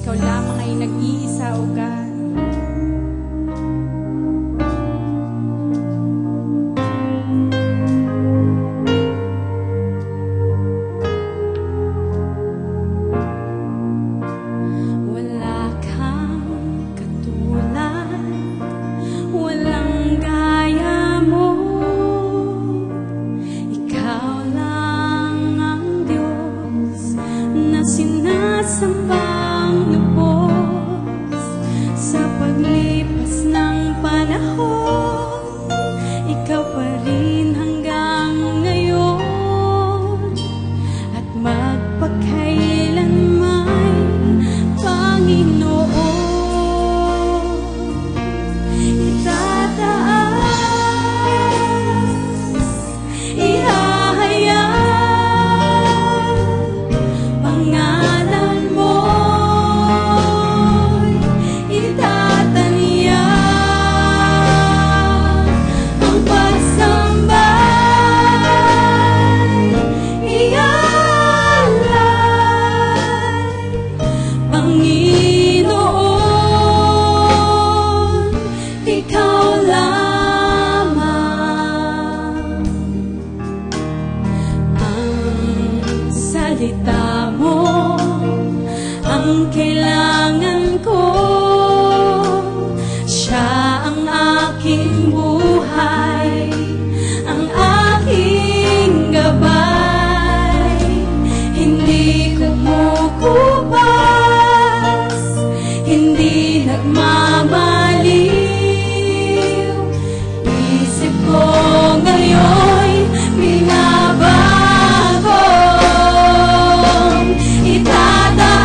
Ikaw lamang ay nag-iisa, O God. Sinasambang lubos sa paglipas ng panahon, ikaw pa rin hanggang ngayon at magpakailanman, Panginoon. Itataas, ihahayag salita mo ang kailangan ko. Siya ang aking buhay, ang aking gabay. Hindi kumukupas, hindi nagmamaliw. Isip ko ngayon binabago. Itataas,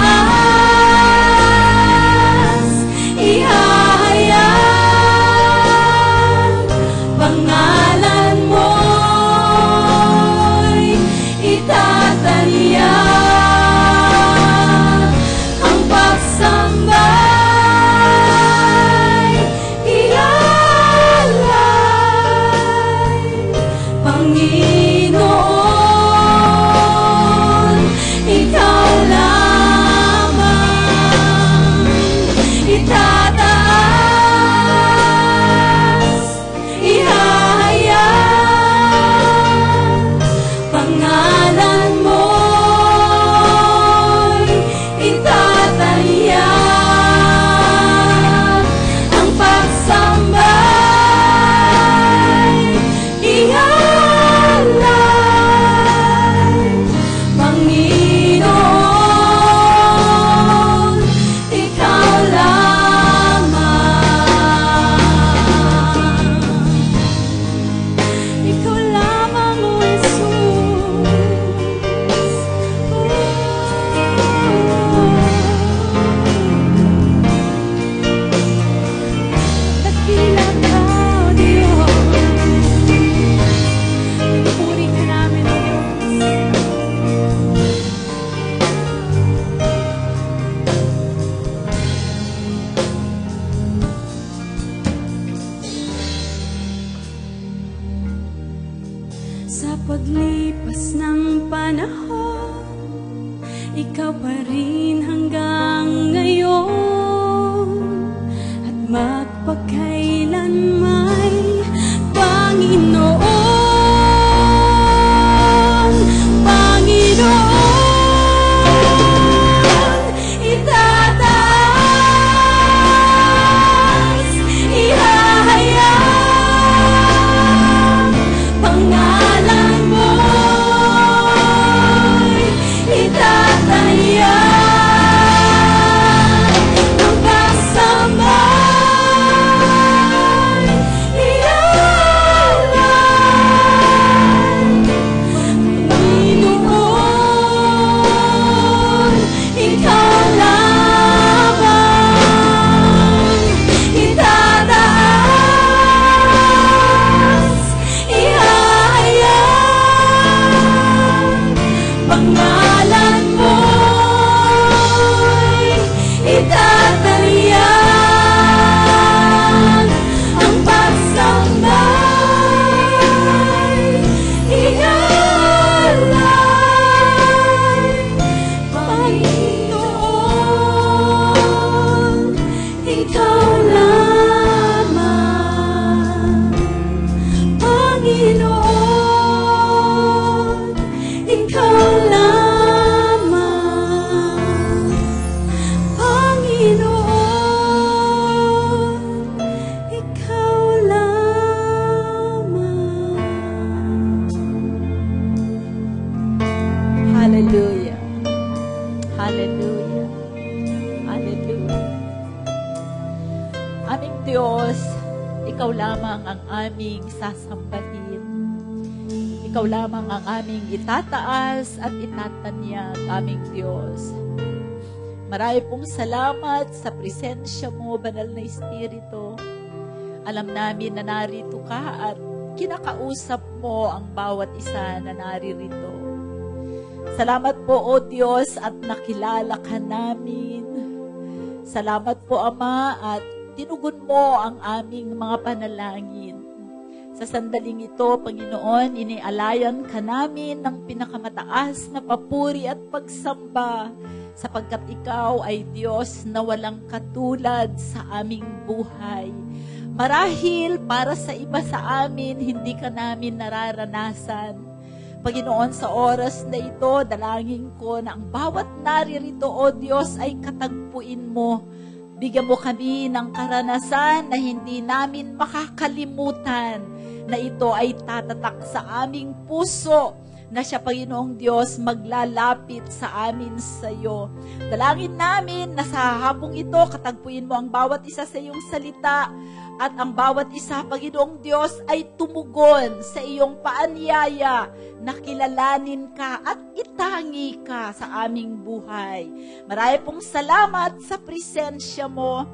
Hallelujah. Hallelujah. Aming Diyos, Ikaw lamang ang aming sasambahin. Ikaw lamang ang aming itataas at itatanyag, aming Diyos. Marami pong salamat sa presensya mo, Banal na Espiritu. Alam namin na narito ka at kinakausap mo ang bawat isa na naririto. Salamat po, O Diyos, at nakilala ka namin. Salamat po, Ama, at tinugon mo ang aming mga panalangin. Sa sandaling ito, Panginoon, inialayan ka namin ng pinakamataas na papuri at pagsamba, sapagkat Ikaw ay Diyos na walang katulad sa aming buhay. Marahil para sa iba sa amin, hindi ka namin nararanasan. Panginoon, sa oras na ito, dalangin ko na ang bawat naririto, O Diyos, ay katagpuin mo. Bigyan mo kami ng karanasan na hindi namin makakalimutan, na ito ay tatatak sa aming puso, na siya, Panginoong Diyos, maglalapit sa amin sa iyo. Dalangin namin na sa hapong ito, katagpuin mo ang bawat isa sa iyong salita, at ang bawat isa, Panginoong Diyos, ay tumugon sa iyong paanyaya na kilalanin ka at itangi ka sa aming buhay. Marami pong salamat sa presensya mo.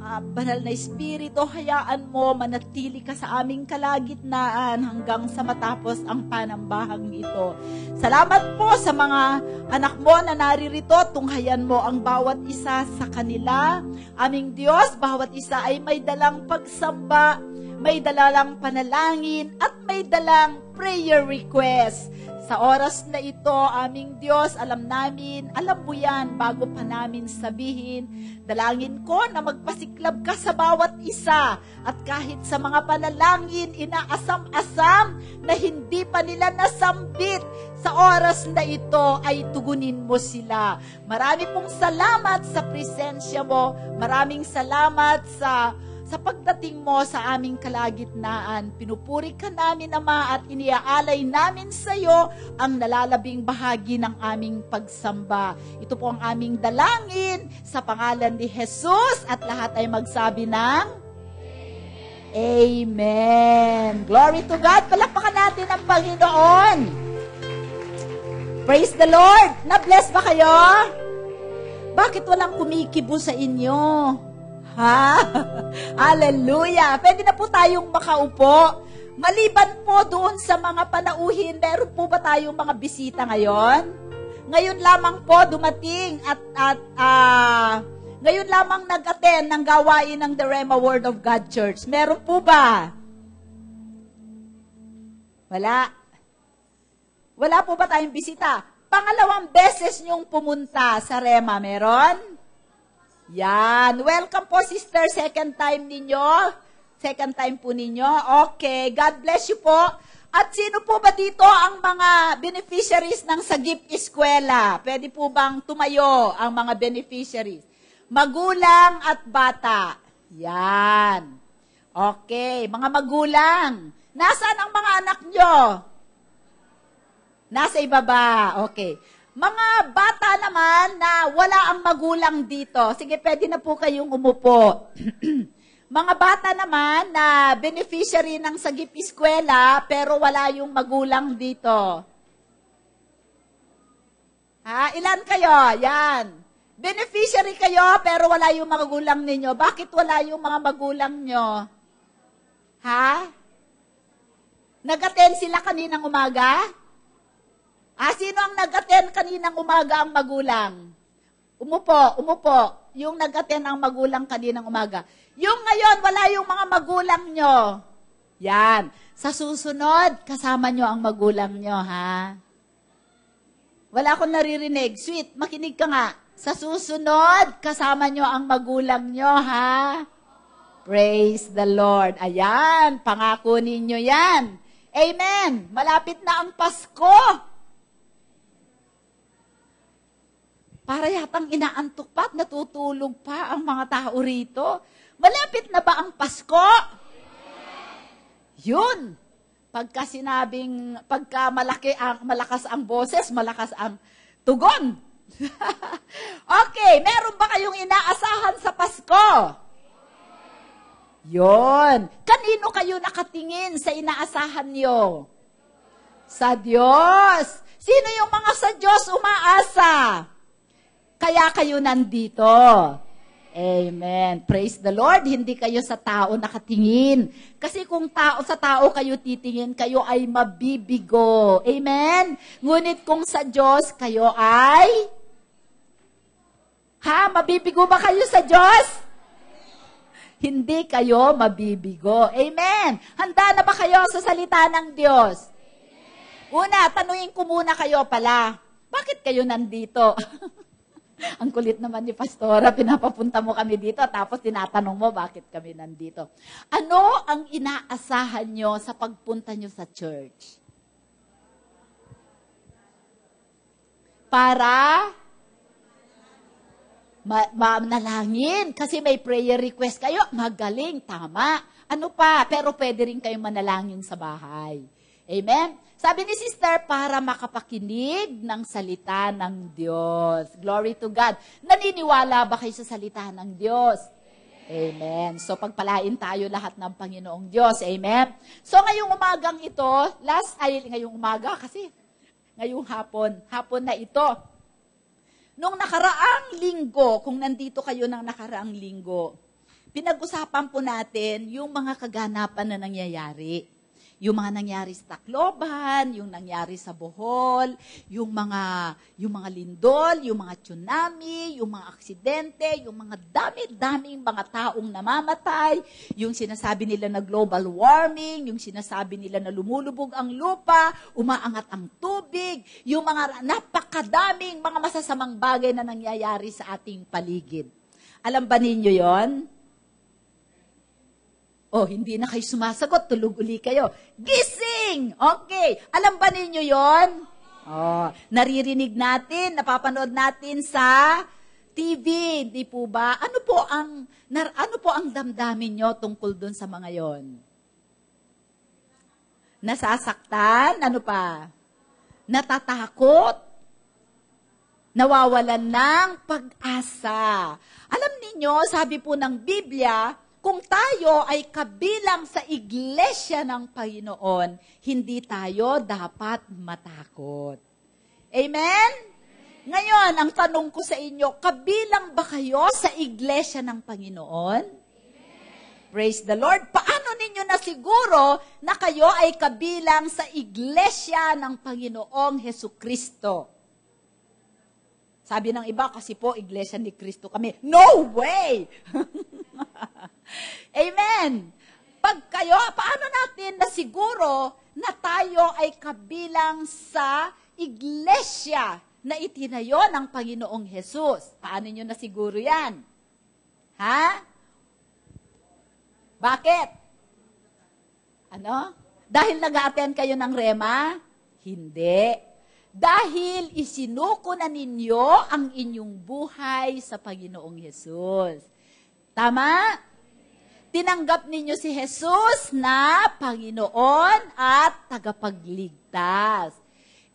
Banal na Espiritu, hayaan mo manatili ka sa aming kalagitnaan hanggang sa matapos ang panambahang ito. Salamat po sa mga anak mo na naririto, tunghayan mo ang bawat isa sa kanila. Aming Diyos, bawat isa ay may dalang pagsamba, may dalang panalangin, at may dalang prayer request. Sa oras na ito, aming Diyos, alam mo yan bago pa namin sabihin. Dalangin ko na magpasiklab ka sa bawat isa, at kahit sa mga panalangin, inaasam-asam na hindi pa nila nasambit, sa oras na ito ay tugunin mo sila. Marami pong salamat sa presensya mo. Maraming salamat sa pagdating mo sa aming kalagitnaan. Pinupuri ka namin, Ama, at iniaalay namin sa iyo ang nalalabing bahagi ng aming pagsamba. Ito po ang aming dalangin sa pangalan ni Jesus, at lahat ay magsabi ng Amen. Glory to God. Palakpakan natin ang Panginoon. Praise the Lord. Na-bless ba kayo? Bakit walang kumikibo sa inyo? Ha? Hallelujah! Pwede na po tayong makaupo. Maliban po doon sa mga panauhin, meron po ba tayong mga bisita ngayon? Ngayon lamang po dumating at ngayon lamang nag-attend ng gawain ng The Rema Word of God Church. Meron po ba? Wala. Wala po ba tayong bisita? Pangalawang beses niyong pumunta sa Rema, meron? Yan. Welcome po, sister. Second time ninyo. Second time po ninyo. Okay. God bless you po. At sino po ba dito ang mga beneficiaries ng Sagip Eskwela? Pwede po bang tumayo ang mga beneficiaries? Magulang at bata. Yan. Okay. Mga magulang. Nasaan ang mga anak nyo? Nasa ibaba. Okay. Mga bata naman na wala ang magulang dito. Sige, pwede na po kayong umupo. Mga bata naman na beneficiary ng Sagip Eskwela pero wala yung magulang dito. Ha? Ilan kayo? Yan. Beneficiary kayo pero wala yung magulang ninyo. Bakit wala yung mga magulang nyo? Ha? Nag-attend sila kaninang umaga? Sino ang nag-attend kaninang umaga ang magulang? Umupo. Yung nag-attend ang magulang kaninang umaga. Yung ngayon, wala yung mga magulang nyo. Yan. Sa susunod, kasama nyo ang magulang nyo, ha? Wala akong naririnig. Sweet, makinig ka nga. Sa susunod, kasama nyo ang magulang nyo, ha? Praise the Lord. Ayan, pangako ninyo yan. Amen. Malapit na ang Pasko. Para yatang inaantok pa at natutulog pa ang mga tao rito. Malapit na ba ang Pasko? Yun. Pagka malakas ang boses, malakas ang tugon. Okay, meron ba kayong inaasahan sa Pasko? Yon. Kanino kayo nakatingin sa inaasahan nyo? Sa Diyos. Sino yung mga sa Diyos umaasa? Kaya kayo nandito. Amen. Praise the Lord. Hindi kayo sa tao nakatingin. Kasi kung sa tao kayo titingin, kayo ay mabibigo. Amen? Ngunit kung sa Diyos, kayo ay... Mabibigo ba kayo sa Diyos? Hindi kayo mabibigo. Amen. Handa na ba kayo sa salita ng Diyos? Una, tanungin ko muna kayo pala. Bakit kayo nandito? Ang kulit naman ni Pastora, pinapapunta mo kami dito, tapos tinatanong mo bakit kami nandito. Ano ang inaasahan nyo sa pagpunta nyo sa church? Para manalangin. Kasi may prayer request kayo, magaling, tama. Ano pa? Pero pwede rin kayong manalangin sa bahay. Amen? Sabi ni Sister, para makapakinig ng salita ng Diyos. Glory to God. Naniniwala ba kayo sa salita ng Diyos? Amen. So, pagpalain tayo lahat ng Panginoong Diyos. Amen. So, ngayong umagang ito, ngayong umaga kasi, ngayong hapon na ito. Nung nakaraang linggo, kung nandito kayo ng nakaraang linggo, pinag-usapan po natin yung mga kaganapan na nangyayari. Yung mga nangyari sa Tacloban, yung nangyari sa Bohol, yung mga lindol, yung mga tsunami, yung mga aksidente, yung mga dami-daming mga taong namamatay, yung sinasabi nila na global warming, yung sinasabi nila na lumulubog ang lupa, umaangat ang tubig, yung mga napakadaming mga masasamang bagay na nangyayari sa ating paligid. Alam ba ninyo yon? Hindi na kayo sumasagot, tulog uli kayo. Gising! Okay. Alam ba ninyo yon? Naririnig natin, napapanood natin sa TV, di po ba? Ano po ang damdamin nyo tungkol dun sa mga yon? Nasasaktan? Ano pa? Natatakot? Nawawalan ng pag-asa. Alam niyo, sabi po ng Biblia, kung tayo ay kabilang sa iglesia ng Panginoon, hindi tayo dapat matakot. Amen? Ngayon, ang tanong ko sa inyo, kabilang ba kayo sa iglesia ng Panginoon? Amen. Praise the Lord. Paano ninyo nasiguro na kayo ay kabilang sa iglesia ng Panginoong Hesukristo? Sabi ng iba, kasi po, iglesia ni Kristo kami. No way! Amen. Paano natin na siguro na tayo ay kabilang sa iglesia na itinayo ng Panginoong Hesus? Paano nyo na siguro yan? Bakit? Ano? Dahil nag-a-attend kayo ng Rema? Hindi. Dahil isinuko na ninyo ang inyong buhay sa Panginoong Hesus. Tama? Tinanggap ninyo si Jesus na Panginoon at tagapagligtas.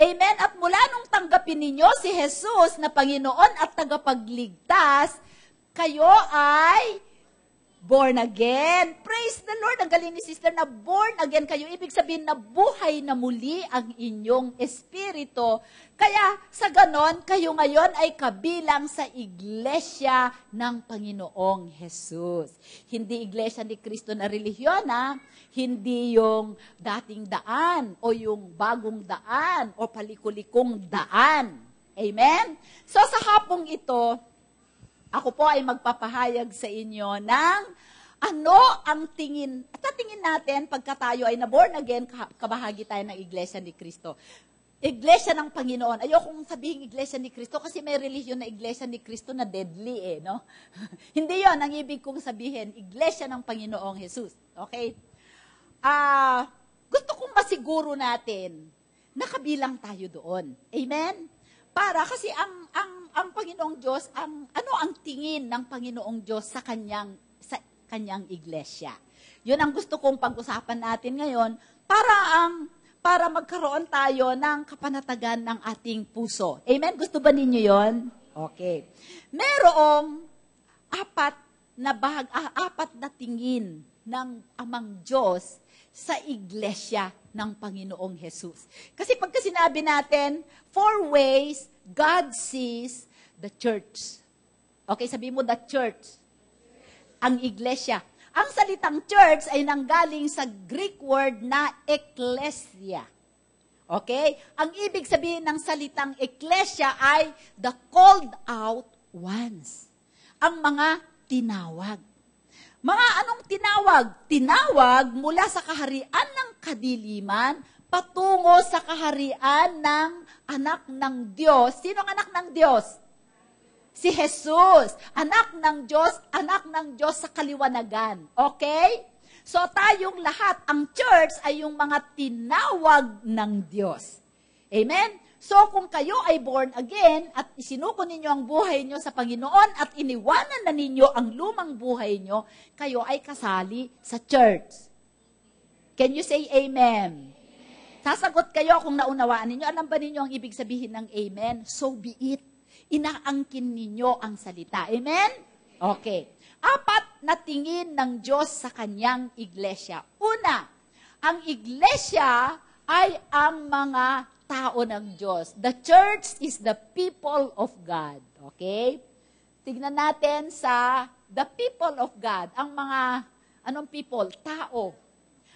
Amen? At mula nung tanggapin ninyo si Jesus na Panginoon at tagapagligtas, kayo ay born again. Praise the Lord. Ang galing ni Sister na born again kayo. Ibig sabihin na buhay na muli ang inyong espiritu. Kaya sa ganon, kayo ngayon ay kabilang sa iglesia ng Panginoong Jesus. Hindi iglesia ni Kristo na relihiyon, hindi yung dating daan o yung bagong daan o palikulikong daan. Amen? So sa hapong ito, ako po ay magpapahayag sa inyo ng ano ang tingin, at tingin natin pagka tayo ay na-born again, kabahagi tayo ng Iglesia ni Kristo. Iglesia ng Panginoon. Ayokong sabihin Iglesia ni Kristo kasi may relihiyon na Iglesia ni Kristo na deadly no? Hindi yon ang ibig kong sabihin. Iglesia ng Panginoong Jesus. Okay? Gusto kong masiguro natin na kabilang tayo doon. Amen? Kasi ang Panginoong Diyos, ano ang tingin ng Panginoong Diyos sa kanyang iglesia? Yun ang gusto kong pag-usapan natin ngayon para para magkaroon tayo ng kapanatagan ng ating puso. Amen? Gusto ba ninyo yon? Okay. Merong apat na tingin ng Amang Diyos sa iglesia ng Panginoong Jesus. Kasi pagka sinabi natin, 4 ways God sees the church. Okay, sabi mo the church. Ang iglesia. Ang salitang church ay nanggaling sa Greek word na ekklesia. Okay? Ang ibig sabihin ng salitang ekklesia ay the called out ones. Ang mga tinawag. Mga anong tinawag? Tinawag mula sa kaharian ng kadiliman patungo sa kaharian ng anak ng Diyos. Sino ang anak ng Diyos? Si Jesus, anak ng Diyos sa kaliwanagan. Okay? So tayong lahat, ang church ay yung mga tinawag ng Diyos. Amen? So kung kayo ay born again at isinuko ninyo ang buhay nyo sa Panginoon at iniwanan na ninyo ang lumang buhay nyo, kayo ay kasali sa church. Can you say amen? Sasagot kayo kung naunawaan ninyo. Alam ba ninyo ang ibig sabihin ng amen? So be it. Inaangkin ninyo ang salita. Amen? Okay. 4 na tingin ng Diyos sa kanyang iglesia. Una, ang iglesia ay ang mga tao ng Diyos. The church is the people of God. Okay? Tignan natin sa the people of God. Ang mga, anong people? Tao.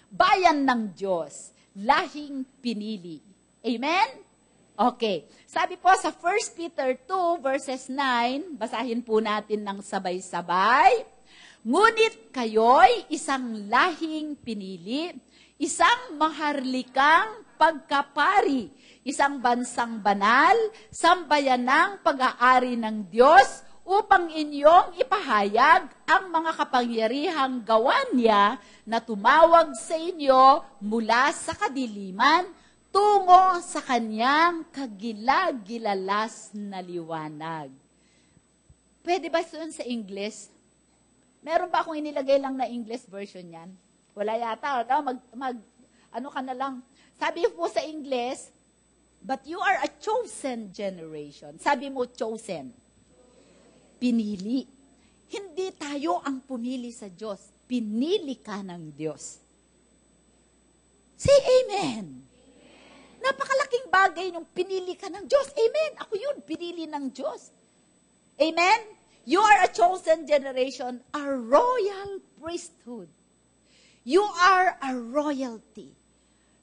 Bayan ng Diyos. Lahing pinili. Amen? Okay. Sabi po sa 1 Peter 2 verses 9, basahin po natin ng sabay-sabay. Ngunit kayo'y isang lahing pinili, isang maharlikang pagkapari, isang bansang banal, sambayanang pag-aari ng Diyos, upang inyong ipahayag ang mga kapangyarihang gawa niya na tumawag sa inyo mula sa kadiliman, tungo sa kanyang kagilagilalas na liwanag. Pwede ba yun sa English? Meron ba akong inilagay lang na English version yan? Wala yata. Ano ka na lang. Sabi po sa English, but you are a chosen generation. Sabi mo, chosen. Pinili. Hindi tayo ang pumili sa Diyos. Pinili ka ng Diyos. Say amen. Napakalaking bagay nung pinili ka ng Diyos. Amen. Ako yun, pinili ng Diyos. Amen? You are a chosen generation, a royal priesthood. You are a royalty.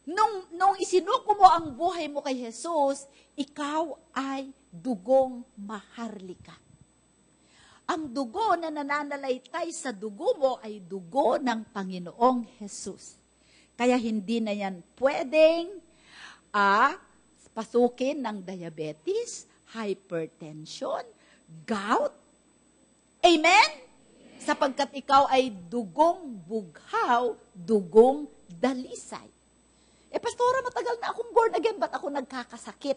Nung isinuko mo ang buhay mo kay Jesus, ikaw ay dugong maharlika. Ang dugo na nananalaytay sa dugo mo ay dugo ng Panginoong Jesus. Kaya hindi na yan pwedeng pasukin ng diabetes, hypertension, gout. Amen? Sapagkat ikaw ay dugong bughaw, dugong dalisay. Pastora, matagal na akong born again, ba't ako nagkakasakit?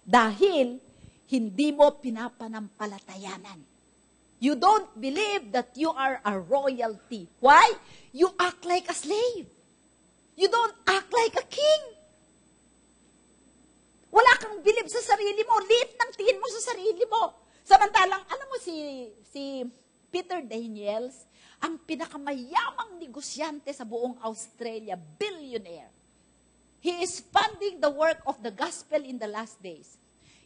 Dahil hindi mo pinapanampalatayanan. You don't believe that you are a royalty. Why? You act like a slave. You don't act like a king. Wala kang believe sa sarili mo. Liit ng tingin mo sa sarili mo. Samantalang, alam mo si Peter Daniels, ang pinakamayamang negosyante sa buong Australia, billionaire. He is funding the work of the gospel in the last days.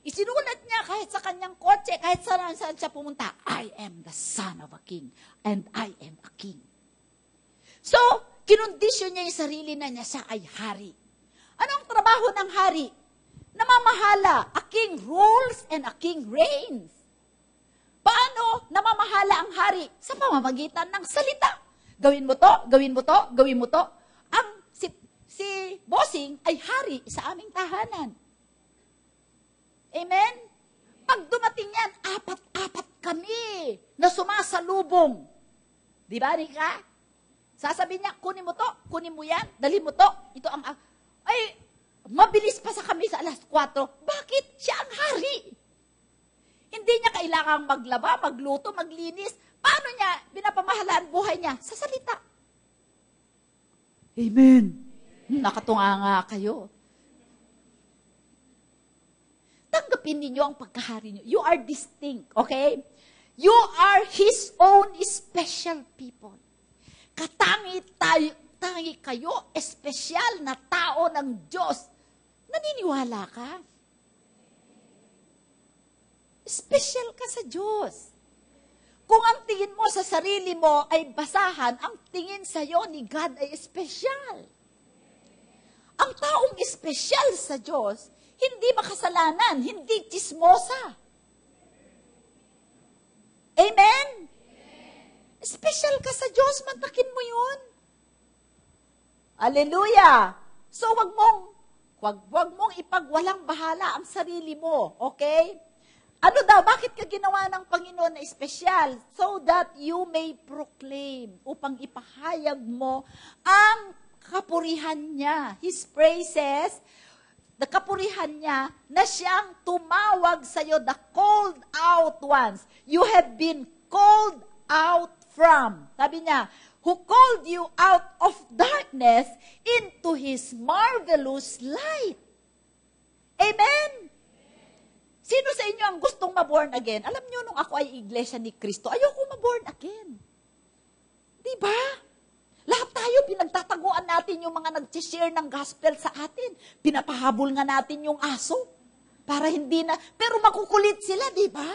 Isinulat niya kahit sa kanyang kotse, kahit saan siya pumunta, I am the son of a king, and I am a king. So, kinondisyon niya yung sarili na niya, siya ay hari. Anong trabaho ng hari? Namamahala. A king rules and a king reigns. Paano namamahala ang hari? Sa pamamagitan ng salita. Gawin mo to, gawin mo to, gawin mo to. Si bossing ay hari sa aming tahanan. Amen? Pag dumating yan, 4 kami na sumasalubong. Di ba, Rika? Sasabihin niya, kunin mo to, kunin mo yan, dali mo to. Ito ang, mabilis pa sa kami sa 4:00. Bakit? Siya ang hari. Hindi niya kailangang maglaba, magluto, maglinis. Paano niya pinapamahalaan buhay niya? Sa salita. Amen. Nakatunganga kayo. Tanggapin ninyo ang pagkahari niyo. You are distinct, okay? You are His own special people. Katangi kayo, espesyal na tao ng Diyos. Naniniwala ka? Special ka sa Diyos. Kung ang tingin mo sa sarili mo ay basahan, ang tingin sa iyo ni God ay espesyal. Ang taong espesyal sa Diyos, hindi makasalanan, hindi chismosa. Amen? Special ka sa Diyos, mantakin mo yun. Hallelujah! So, wag mong ipagwalang bahala ang sarili mo, okay? Ano daw, bakit ka ginawa ng Panginoon na espesyal? So that you may proclaim, upang ipahayag mo ang kapurihan niya. His praises, the kapurihan niya, na siyang tumawag sa'yo, the called out ones. You have been called out from. Sabi niya, who called you out of darkness into His marvelous light. Amen? Sino sa inyo ang gustong ma-born again? Alam niyo, nung ako ay iglesia ni Kristo, ayoko ma-born again. Diba? Lahat tayo, pinagtataguan natin yung mga nag-share ng gospel sa atin. Pinapahabol nga natin yung aso. Para hindi na, pero makukulit sila, diba?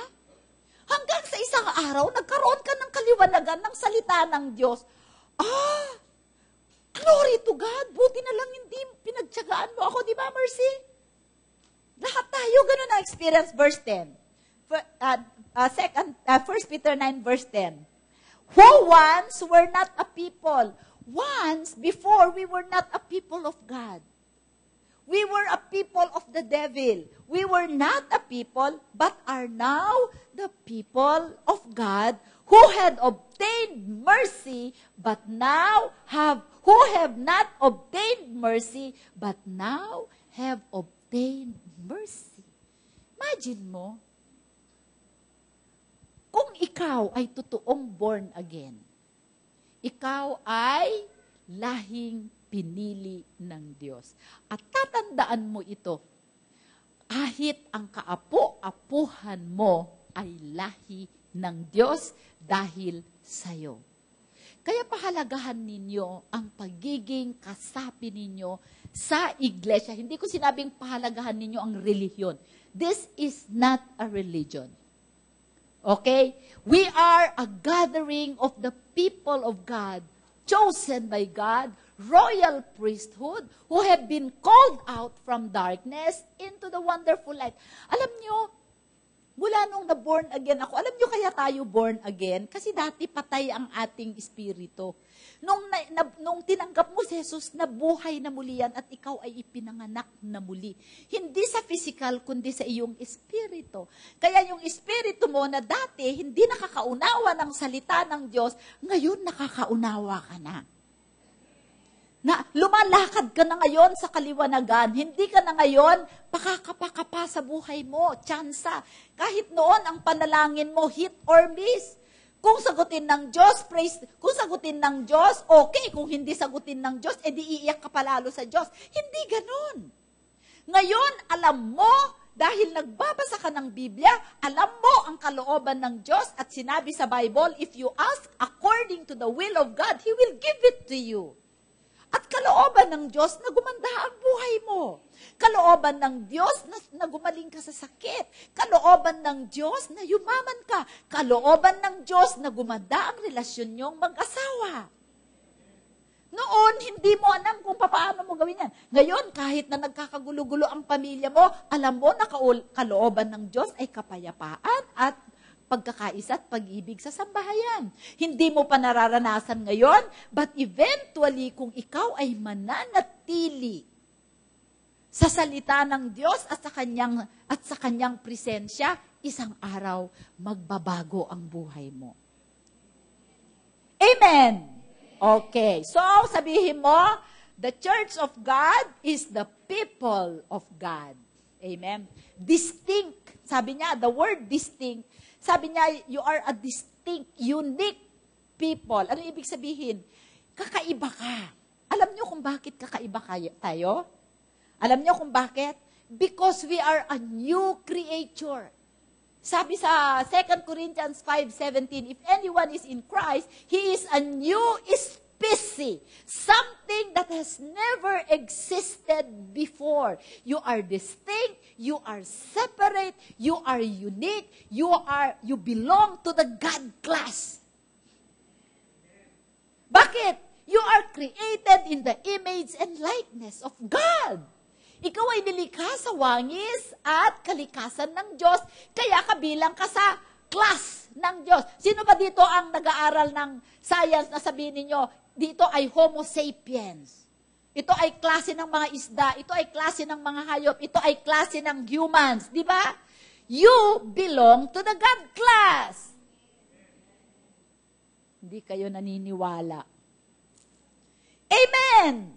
Hanggang sa isang araw, nagkaroon ka ng kaliwanagan ng salita ng Diyos. Glory to God. Buti na lang hindi pinagtyagaan mo ako, diba, Mercy? Lahat tayo, ganun na experience. Verse 10. 1 Peter 9, verse 10. Who once were not a people. Once, before, we were not a people of God. We were a people of the devil. We were not a people, but are now the people of God, who had obtained mercy, but now who have not obtained mercy, but now have obtained mercy. Imagine mo, kung ikaw ay totoong born again, ikaw ay lahing pinili ng Diyos. At tatandaan mo ito, kahit ang kaapo-apuhan mo ay lahi ng Diyos dahil sa'yo. Kaya pahalagahan ninyo ang pagiging kasapi ninyo sa iglesia. Hindi ko sinabing pahalagahan ninyo ang relihiyon. This is not a religion. Okay? We are a gathering of the people of God, chosen by God, royal priesthood, who have been called out from darkness into the wonderful light. Alam nyo, mula nung na-born again ako, alam nyo kaya tayo born again? Kasi dati patay ang ating espiritu. Nung tinanggap mo si Jesus, nabuhay na muli yan at ikaw ay ipinanganak na muli. Hindi sa physical, kundi sa iyong espiritu. Kaya yung espiritu mo na dati hindi nakakaunawa ng salita ng Diyos, ngayon nakakaunawa ka na. Na lumalakad ka na ngayon sa kaliwanagan, hindi ka na ngayon pakakapa sa buhay mo, tsansa. Kahit noon ang panalangin mo, hit or miss. Kung sagutin ng Diyos, praise. Kung sagutin ng Diyos, okay. Kung hindi sagutin ng Diyos, edi iiyak ka palalo sa Diyos. Hindi ganon. Ngayon, alam mo, dahil nagbabasa ka ng Biblia, alam mo ang kalooban ng Diyos at sinabi sa Bible, if you ask according to the will of God, He will give it to you. At kalooban ng Diyos na gumanda ang buhay mo. Kalooban ng Diyos na gumaling ka sa sakit. Kalooban ng Diyos na yumaman ka. Kalooban ng Diyos na gumanda ang relasyon niyong mag-asawa. Noon, hindi mo alam kung paano mo gawin yan. Ngayon, kahit na nagkakagulo-gulo ang pamilya mo, alam mo na kalooban ng Diyos ay kapayapaan at pagkakaisa at pag-ibig sa sambahayan. Hindi mo pa nararanasan ngayon, but eventually, kung ikaw ay mananatili sa salita ng Diyos at sa kanyang presensya, isang araw, magbabago ang buhay mo. Amen! Okay, so sabihin mo, the church of God is the people of God. Amen? Distinct. Sabi niya, the word distinct, sabi niya, you are a distinct, unique people. Ano ibig sabihin? Kakaiba ka. Alam niyo kung bakit kakaiba tayo? Alam niyo kung bakit? Because we are a new creature. Sabi sa 2 Corinthians 5:17, if anyone is in Christ, he is a new species. Something that has never existed before. You are distinct, you are separate, you are unique, you belong to the God class. Bakit? You are created in the image and likeness of God. Ikaw ay nilikha sa wangis at kalikasan ng Diyos, kaya kabilang ka sa class ng Diyos. Sino ba dito ang nag-aaral ng science na sabihin ninyo, dito ay Homo sapiens. Ito ay klase ng mga isda, ito ay klase ng mga hayop, ito ay klase ng humans, di ba? You belong to the God class. Hindi kayo naniniwala. Amen!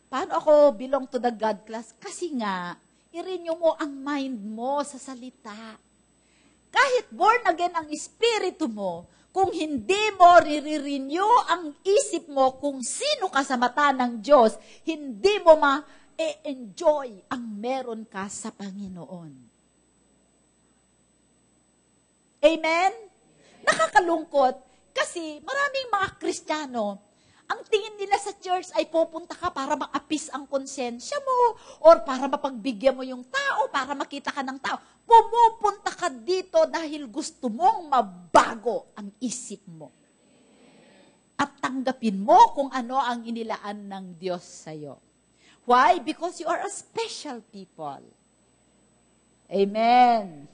Paano ako belong to the God class? Kasi nga, i-renew mo ang mind mo sa salita. Kahit born again ang espiritu mo, kung hindi mo re-renew ang isip mo kung sino ka sa mata ng Diyos, hindi mo ma-enjoy ang meron ka sa Panginoon. Amen? Nakakalungkot kasi maraming mga Kristiyano, ang tingin nila sa church ay pupunta ka para ma-appease ang konsensya mo or para mapagbigyan mo yung tao, para makita ka ng tao. Pumupunta ka dito dahil gusto mong mabago ang isip mo. At tanggapin mo kung ano ang inilaan ng Diyos sa'yo. Why? Because you are a special people. Amen.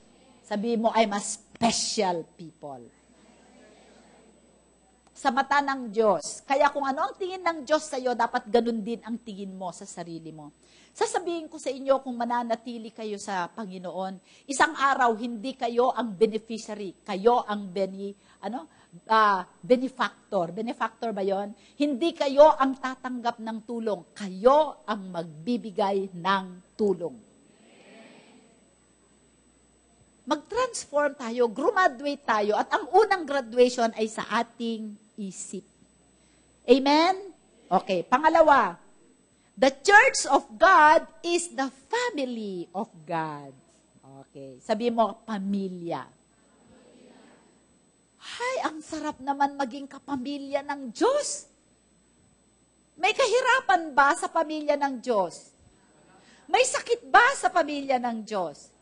Sabi mo, I'm a special people. Sa mata ng Diyos. Kaya kung ano ang tingin ng Diyos sa iyo, dapat ganun din ang tingin mo sa sarili mo. Sasabihin ko sa inyo kung mananatili kayo sa Panginoon, isang araw hindi kayo ang beneficiary, kayo ang benefactor. Benefactor ba 'yon? Hindi kayo ang tatanggap ng tulong, kayo ang magbibigay ng tulong. Mag-transform tayo, graduate tayo, at ang unang graduation ay sa ating isip. Amen? Okay, pangalawa, the church of God is the family of God. Okay, sabi mo, pamilya. Ay, ang sarap naman maging kapamilya ng Diyos. May kahirapan ba sa pamilya ng Diyos? May sakit ba sa pamilya ng Diyos?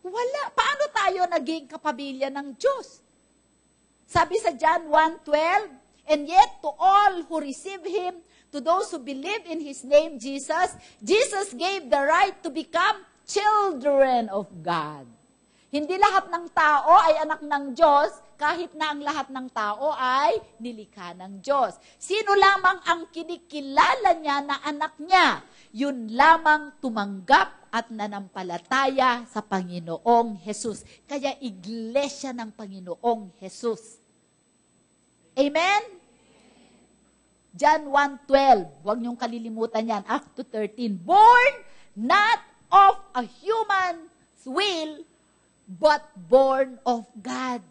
Wala. Paano tayo naging kapamilya ng Diyos? Sabi sa John 1:12, and yet to all who receive Him, to those who believe in His name, Jesus gave the right to become children of God. Hindi lahat ng tao ay anak ng Diyos, kahit na ang lahat ng tao ay nilikha ng Diyos. Sino lamang ang kinikilala niya na anak niya? Yun lamang tumanggap at nanampalataya sa Panginoong Jesus. Kaya iglesia ng Panginoong Jesus. Amen? John 1:12. Huwag niyong kalilimutan yan. Up to 13. Born not of a human's will, but born of God.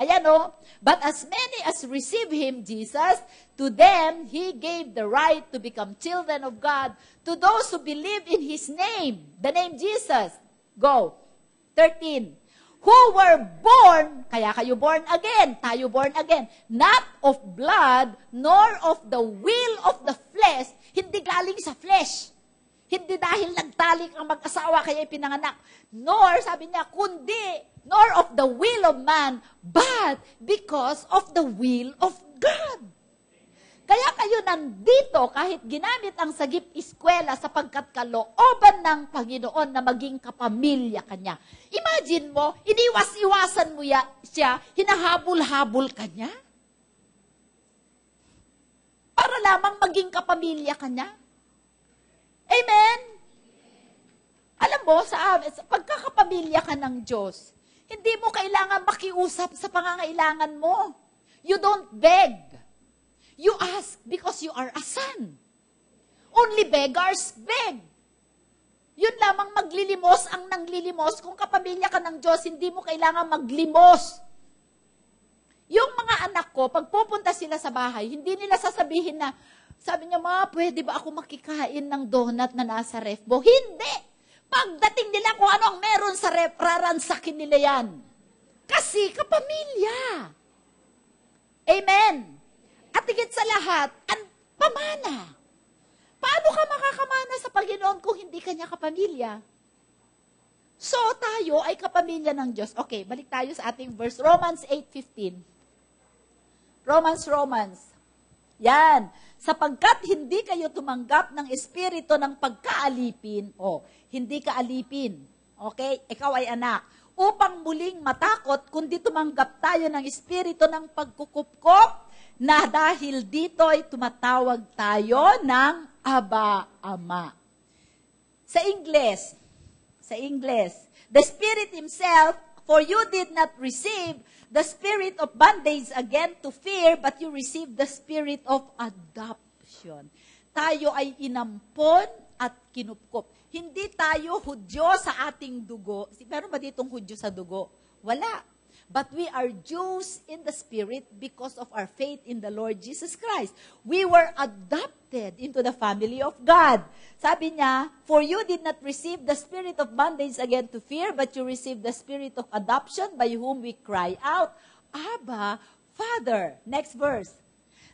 Ayan o. But as many as receive Him, Jesus, to them He gave the right to become children of God, to those who believe in His name, the name Jesus. Go. 13. Who were born, kaya kayo born again, tayo born again, not of blood, nor of the will of the flesh, hindi galing sa flesh. Hindi dahil nagtalik ang mag-asawa kaya ipinanganak. Nor, sabi niya, kundi, nor of the will of man, but because of the will of God. Kaya kayo nandito kahit ginamit ang sagip eskwela sapagkat kalooban ng Panginoon na maging kapamilya kanya. Imagine mo, iniwas-iwasan mo siya, hinahabol-habol kanya. Para lamang maging kapamilya kanya. Amen? Alam mo, sa pagkakapamilya ka ng Diyos, hindi mo kailangan makiusap sa pangangailangan mo. You don't beg. You ask because you are a son. Only beggars beg. Yun lamang maglilimos ang nanglilimos. Kung kapamilya ka ng Diyos, hindi mo kailangan maglimos. Yung mga anak ko, pag pupunta sila sa bahay, hindi nila sasabihin na, sabi niya, Ma, pwede ba ako makikain ng donut na nasa ref mo? Hindi! Pagdating nila kung ano ang meron sa ref, raransakin nila yan. Kasi kapamilya. Amen. At higit sa lahat, ang pamana. Paano ka makakamana sa Panginoon kung hindi kanya kapamilya? So, tayo ay kapamilya ng Diyos. Okay, balik tayo sa ating verse, Romans 8:15. Romans. Yan. Sapagkat hindi kayo tumanggap ng espiritu ng pagkaalipin. Hindi ka alipin. Okay? Ikaw ay anak. Upang muling matakot, kundi tumanggap tayo ng espiritu ng pagkukupkop, na dahil dito ay tumatawag tayo ng Aba, Ama. Sa Ingles, the Spirit Himself, for you did not receive the spirit of bondage again to fear, but you received the spirit of adoption. Tayo ay inampon at kinupkop. Hindi tayo Hudyo sa ating dugo. Meron ba ditong Hudyo sa dugo? Wala. But we are Jews in the Spirit because of our faith in the Lord Jesus Christ. We were adopted into the family of God. Sabi niya, for you did not receive the spirit of bondage again to fear, but you received the spirit of adoption by whom we cry out, Abba, Father. Next verse.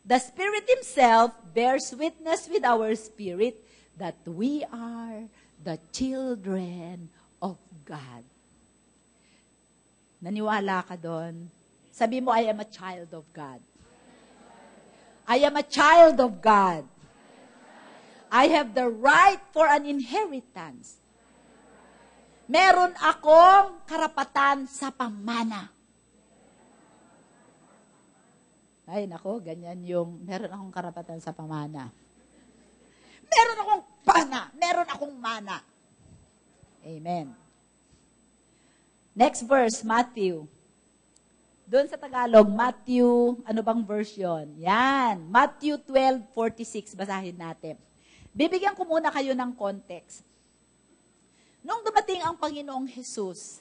The Spirit Himself bears witness with our spirit that we are the children of God. Naniwala ka doon? Sabi mo, I am a child of God. I am a child of God. I have the right for an inheritance. Meron akong karapatan sa pamana. Ay, nako, ganyan yung, meron akong karapatan sa pamana. Meron akong pana, meron akong mana. Amen. Next verse, Matthew. Doon sa Tagalog, Matthew, ano bang version? Yan, Matthew 12:46, basahin natin. Bibigyan ko muna kayo ng context. Nung dumating ang Panginoong Jesus,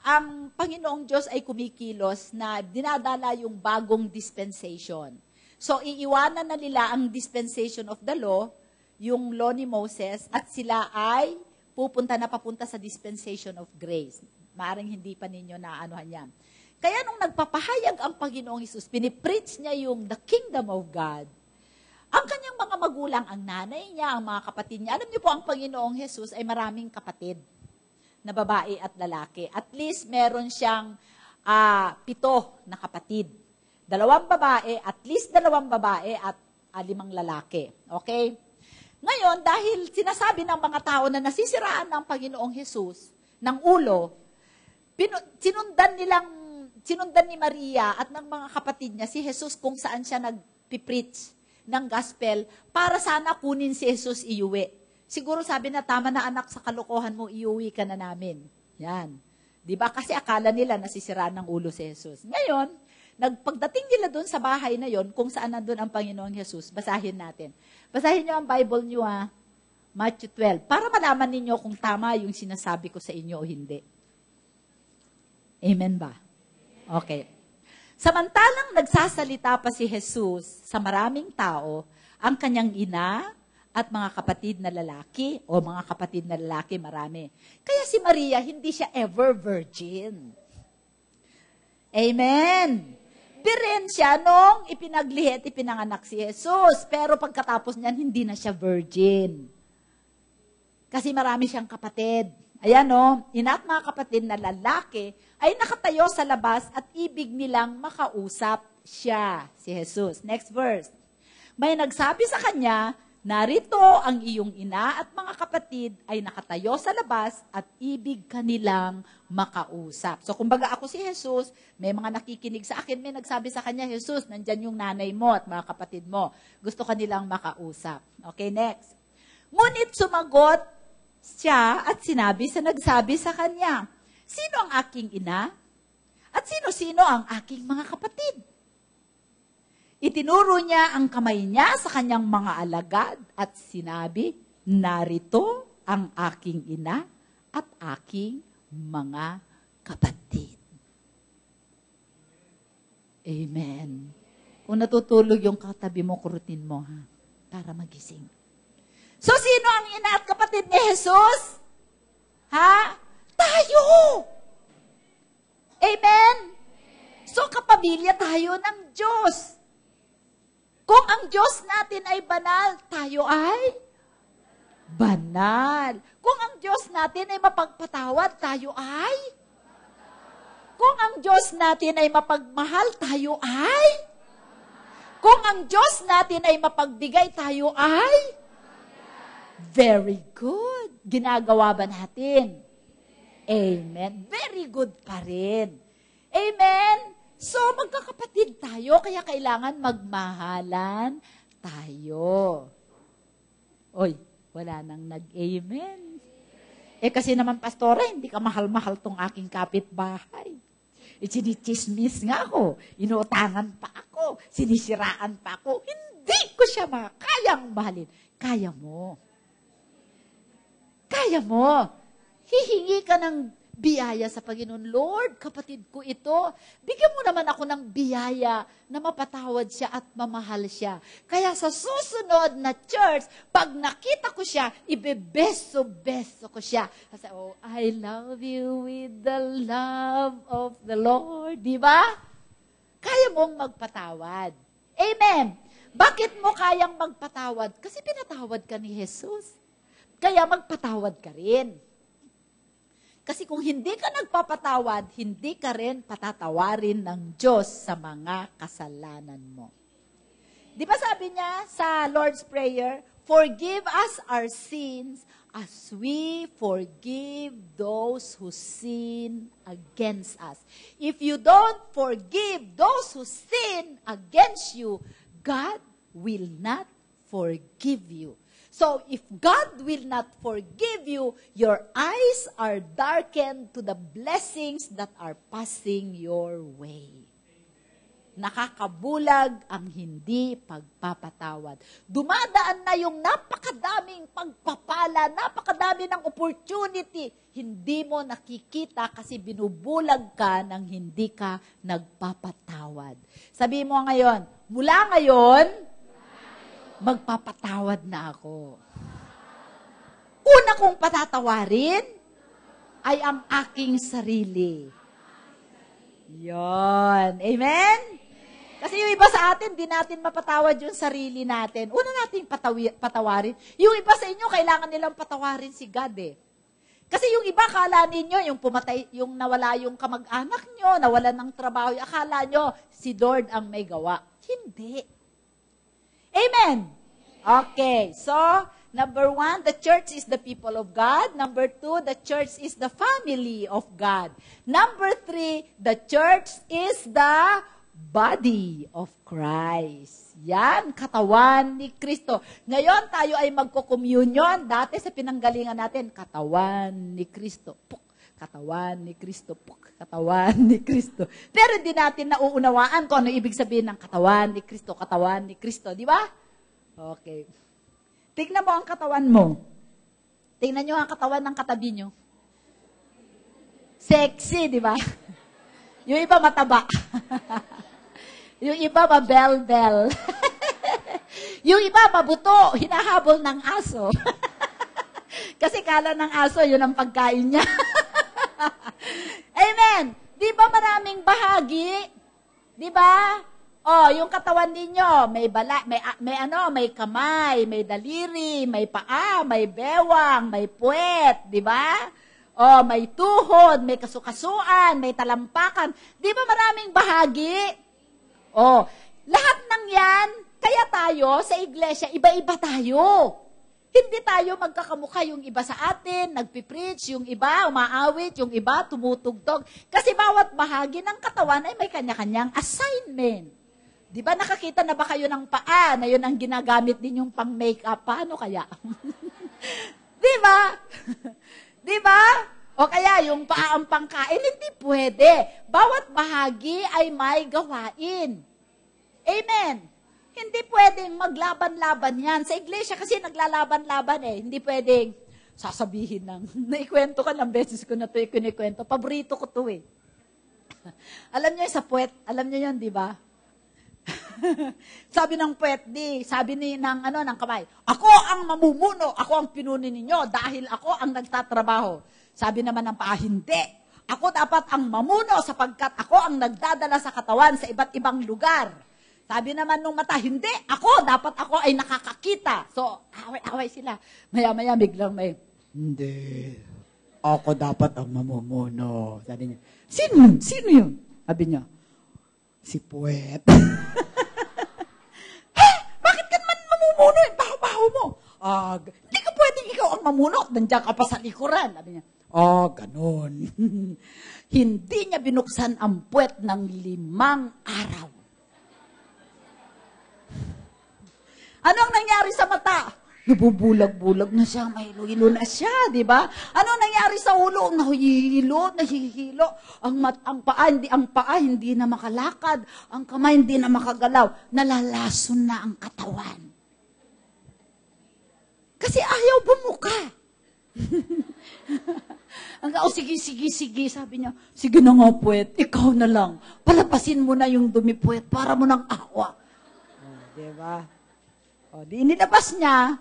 ang Panginoong Diyos ay kumikilos na dinadala yung bagong dispensation. So, iiwanan na nila ang dispensation of the law, yung law ni Moses, at sila ay papunta sa dispensation of grace. Maaring hindi pa ninyo naanohan yan. Kaya nung nagpapahayag ang Panginoong Hesus, pinipreach niya yung the kingdom of God. Ang kanyang mga magulang, ang nanay niya, ang mga kapatid niya. Alam niyo po, ang Panginoong Hesus ay maraming kapatid na babae at lalaki. At least meron siyang 7 na kapatid. 2 babae, at least 2 babae at 5 lalaki. Okay? Ngayon, dahil sinasabi ng mga tao na nasisiraan ng Panginoong Hesus ng ulo, sinundan ni Maria at ng mga kapatid niya si Jesus kung saan siya nagpipreach ng gospel para sana kunin si Jesus iuwi. Siguro sabi na, tama na anak, sa kalokohan mo, iuwi ka na namin. Yan. Diba? Kasi akala nila nasisiraan ng ulo si Jesus. Ngayon, pagdating nila doon sa bahay na yon, kung saan nandun ang Panginoong Jesus, basahin natin. Basahin niyo ang Bible niyo, Matthew 12, para malaman ninyo kung tama yung sinasabi ko sa inyo o hindi. Amen ba? Okay. Samantalang nagsasalita pa si Jesus sa maraming tao, ang kanyang ina at mga kapatid na lalaki, o mga kapatid na lalaki, marami. Kaya si Maria, hindi siya ever virgin. Amen. Birin siya nung ipinanganak si Jesus, pero pagkatapos niyan, hindi na siya virgin. Kasi marami siyang kapatid. Ayan ina at mga kapatid na lalaki ay nakatayo sa labas at ibig nilang makausap siya, si Jesus. Next verse. May nagsabi sa kanya, narito ang iyong ina at mga kapatid ay nakatayo sa labas at ibig kanilang makausap. So kumbaga ako si Jesus, may mga nakikinig sa akin, may nagsabi sa kanya, Jesus, nandyan yung nanay mo at mga kapatid mo. Gusto kanilang makausap. Okay, next. Ngunit sumagot siya at nagsabi sa kanya, sino ang aking ina? At sino-sino ang aking mga kapatid? Itinuro niya ang kamay niya sa kanyang mga alagad at sinabi, narito ang aking ina at aking mga kapatid. Amen. Kung natutulog yung katabi mo, kurutin mo, ha? Para magising. So, sino ang ina at kapatid ni Jesus? Ha? Tayo! Amen? So, kapamilya tayo ng Diyos. Kung ang Diyos natin ay banal, tayo ay banal. Kung ang Diyos natin ay mapagpatawad, tayo ay? Kung ang Diyos natin ay mapagmahal, tayo ay? Kung ang Diyos natin ay mapagbigay, tayo ay? Very good. Ginagawa ba natin? Amen. Very good pa rin. Amen. So, magkakapatid tayo, kaya kailangan magmahalan tayo. Oy, wala nang nag-amen. Kasi naman, pastora, hindi ka mahal-mahal tong aking kapitbahay. Sinichismis nga ako. Inuutangan pa ako. Sinisiraan pa ako. Hindi ko siya kayang mahalin. Kaya mo. Kaya mo. Hihingi ka ng biyaya sa Panginoon. Lord, kapatid ko ito, bigyan mo naman ako ng biyaya na mapatawad siya at mamahal siya. Kaya sa susunod na church, pag nakita ko siya, ibebeso-beso ko siya. Kasi, oh, I love you with the love of the Lord. Di ba? Kaya mong magpatawad. Amen. Bakit mo kayang magpatawad? Kasi pinatawad ka ni Jesus. Kaya magpatawad ka rin. Kasi kung hindi ka nagpapatawad, hindi ka rin patatawarin ng Diyos sa mga kasalanan mo. Di ba sabi niya sa Lord's Prayer, forgive us our sins as we forgive those who sin against us. If you don't forgive those who sin against you, God will not forgive you. So, if God will not forgive you, your eyes are darkened to the blessings that are passing your way. Nakakabulag ang hindi pagpapatawad. Dumadaan na yung napakadaming pagpapala, napakadami ng opportunity. Hindi mo nakikita kasi binubulag ka ng hindi ka nagpapatawad. Sabihin mo ngayon, mula ngayon, magpapatawad na ako. Una kong patatawarin ay ang aking sarili. Yon. Amen? Kasi yung iba sa atin, di natin mapatawad yung sarili natin. Una nating patawarin. Yung iba sa inyo, kailangan nilang patawarin si God eh. Kasi yung iba, akala ninyo, yung pumatay, yung nawala yung kamag-anak nyo, nawala ng trabaho, akala nyo, si Lord ang may gawa. Hindi. Amen? Okay, so, number 1, the church is the people of God. Number 2, the church is the family of God. Number 3, the church is the body of Christ. Yan, katawan ni Kristo. Ngayon, tayo ay magko-communion. Dati sa pinanggalingan natin, katawan ni Kristo. Puk, katawan ni Kristo. Puk, katawan ni Kristo. Pero di natin nauunawaan kung ano ibig sabihin ng katawan ni Kristo, katawan ni Kristo. Di ba? Okay. Tignan mo ang katawan mo. Tignan nyo ang katawan ng katabi nyo. Sexy, di ba? Yung iba mataba. Yung iba mabel-bel. Yung iba mabuto, hinahabol ng aso. Kasi kala ng aso, yun ang pagkain niya. Amen. Di ba maraming bahagi? Di ba? Oh, yung katawan ninyo, may may kamay, may daliri, may paa, may bewang, may puwet, di ba? Oh, may tuhod, may kasukasuan, may talampakan. Di ba maraming bahagi? Oh, lahat ng yan, kaya tayo sa iglesia, iba-iba tayo. Hindi tayo magkakamukha, yung iba sa atin, nagpipreach, yung iba umaawit, yung iba tumutugtog. Kasi bawat bahagi ng katawan ay may kanya-kanyang assignment. Di ba nakakita na ba kayo ng paa na yun ang ginagamit ninyong pang-makeup? Paano kaya? Di ba? Di ba? O kaya yung paa ang pangkain, hindi pwede. Bawat bahagi ay may gawain. Amen. Hindi pwedeng maglaban-laban yan. Sa iglesia kasi naglalaban-laban eh. Hindi pwedeng sasabihin ng, naikwento ka ng beses ko na ito ikinikwento. Paborito ko ito eh. Alam niyo sa puwet, alam niyo 'yon, di ba? Sabi ng puwet, sabi ng kamay, ako ang mamumuno, ako ang pinuno ninyo dahil ako ang nagtatrabaho. Sabi naman ng paa, hindi. Ako dapat ang mamuno sapagkat ako ang nagdadala sa katawan sa iba't ibang lugar. Sabi naman nung mata, hindi. Dapat ako ay nakakakita. So, away sila. Maya-maya biglang may, hindi. Ako dapat ang mamumuno. Sabi niya, sino yun? Sabi niya, si puwet. Bakit ka naman mamumuno? Baho-baho mo. Hindi ka pwedeng ikaw ang mamuno. Nandiyan ka pa sa likuran. Sabi niya, ganun. Hindi niya binuksan ang puwet ng 5 araw. Anong nangyari sa mata? Nabubulag-bulag na siya, may hilo na siya, di ba? Anong nangyari sa ulo? Nahihilo. Ang paa hindi na makalakad. Ang kamay hindi na makagalaw. Nalalason na ang katawan. Kasi ayaw bumuka. Sige, sabi niya. Sige na nga, puwet, ikaw na lang. Palapasin mo na yung dumi, puwet, para mo ng awa. Di ba? Di inilabas niya.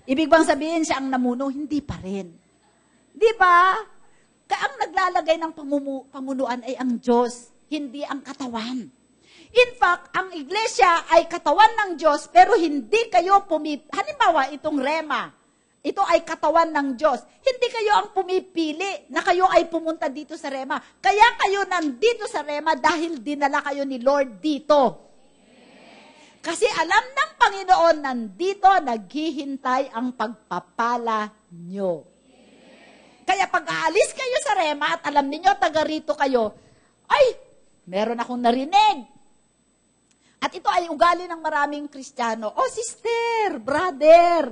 Ibig bang sabihin siya ang namuno? Hindi pa rin. Di ba? Ang naglalagay ng pamunuan ay ang Diyos, hindi ang katawan. In fact, ang iglesia ay katawan ng Diyos, pero hindi kayo halimbawa, itong rema, ito ay katawan ng Diyos. Hindi kayo ang pumipili na kayo ay pumunta dito sa rema. Kaya kayo nandito sa rema dahil dinala kayo ni Lord dito. Kasi alam ng Panginoon, nandito naghihintay ang pagpapala nyo. Kaya pag aalis kayo sa rema at alam niyo taga rito kayo, ay, meron akong narinig. At ito ay ugali ng maraming Kristiyano. sister, brother,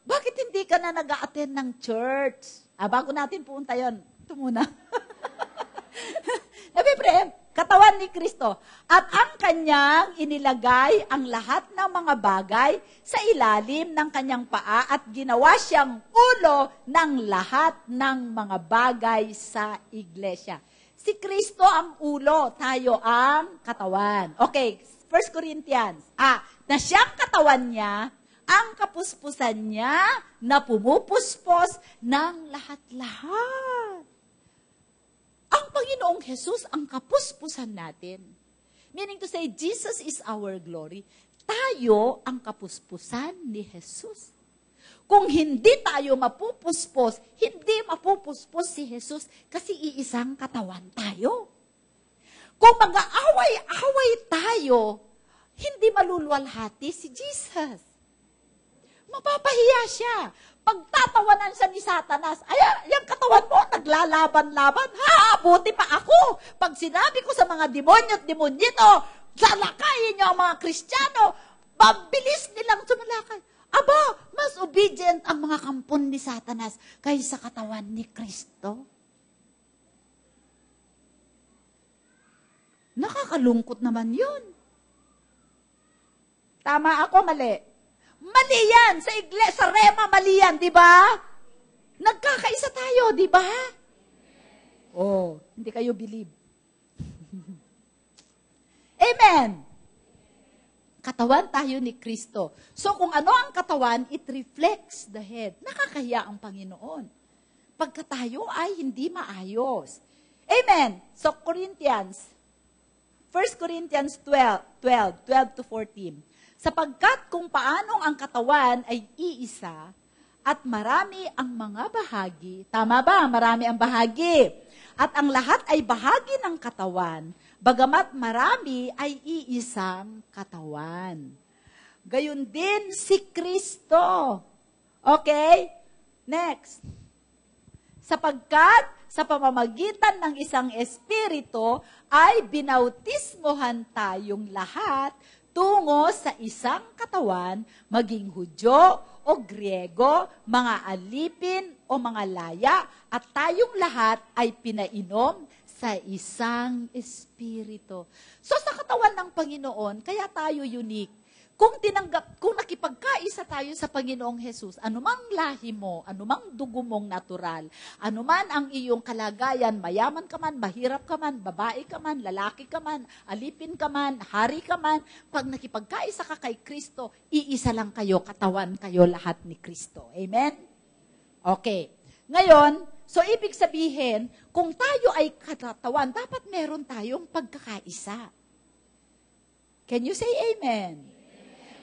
bakit hindi ka na nag-a-attend ng church? Bago natin puunta yun, ito muna. Katawan ni Kristo. At ang kanyang inilagay ang lahat ng mga bagay sa ilalim ng kanyang paa at ginawa siyang ulo ng lahat ng mga bagay sa iglesia. Si Kristo ang ulo, tayo ang katawan. Okay, 1 Corinthians. Na siyang katawan niya, ang kapuspusan niya na pumupuspos ng lahat-lahat. Ang Panginoong Jesus ang kapuspusan natin. Meaning to say, Jesus is our glory. Tayo ang kapuspusan ni Jesus. Kung hindi tayo mapupuspos, hindi mapupuspos si Jesus kasi iisang katawan tayo. Kung mag-aaway-away tayo, hindi maluluwalhati si Jesus. Mapapahiya siya. Pagtatawanan siya ni Satanas, yung katawan mo, naglalaban-laban. Buti pa ako. Pag sinabi ko sa mga demonyo at demonyito, salakayin niyo ang mga Kristiyano, mabilis nilang sumalakay. Mas obedient ang mga kampon ni Satanas kaysa katawan ni Kristo. Nakakalungkot naman yun. Tama ako, mali. Mali yan. Sa iglesia, sa rema, mali yan, di ba? Nagkakaisa tayo, di ba? Hindi kayo believe. Amen. Katawan tayo ni Kristo. So kung ano ang katawan, it reflects the head. Nakakahiya ang Panginoon. Pagka tayo ay hindi maayos. Amen. So 1 Corinthians 12 to 14. Sapagkat kung paanong ang katawan ay iisa at marami ang mga bahagi, tama ba? Marami ang bahagi. At ang lahat ay bahagi ng katawan, bagamat marami ay iisang katawan. Gayon din si Kristo. Okay? Next. Sapagkat sa pamamagitan ng isang espiritu ay binautismohan tayong lahat tungo sa isang katawan, maging Hudyo o Griego, mga alipin o mga laya, at tayong lahat ay pinainom sa isang espiritu. So sa katawan ng Panginoon, kaya tayo unique. Kung nakipagkaisa tayo sa Panginoong Hesus, anumang lahi mo, anumang dugo mong natural, anuman ang iyong kalagayan, mayaman ka man, mahirap ka man, babae ka man, lalaki ka man, alipin ka man, hari ka man, pag nakipagkaisa ka kay Kristo, iisa lang kayo, katawan kayo lahat ni Kristo. Amen? Okay. Ngayon, so ibig sabihin, kung tayo ay katawan, dapat meron tayong pagkakaisa. Can you say amen?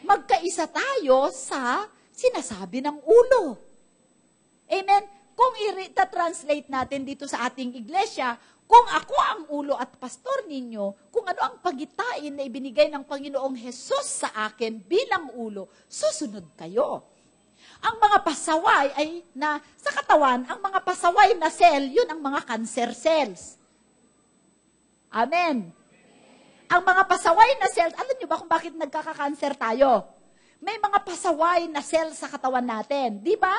Magkaisa tayo sa sinasabi ng ulo. Amen? Kung i-translate natin dito sa ating iglesia, kung ako ang ulo at pastor ninyo, kung ano ang pagitain na ibinigay ng Panginoong Hesus sa akin bilang ulo, susunod kayo. Ang mga pasaway ay na sa katawan, ang mga pasaway na cell, yun ang mga cancer cells. Amen. Ang mga pasaway na cells, alam niyo ba kung bakit nagkaka-cancer tayo? May mga pasaway na cells sa katawan natin. Di ba?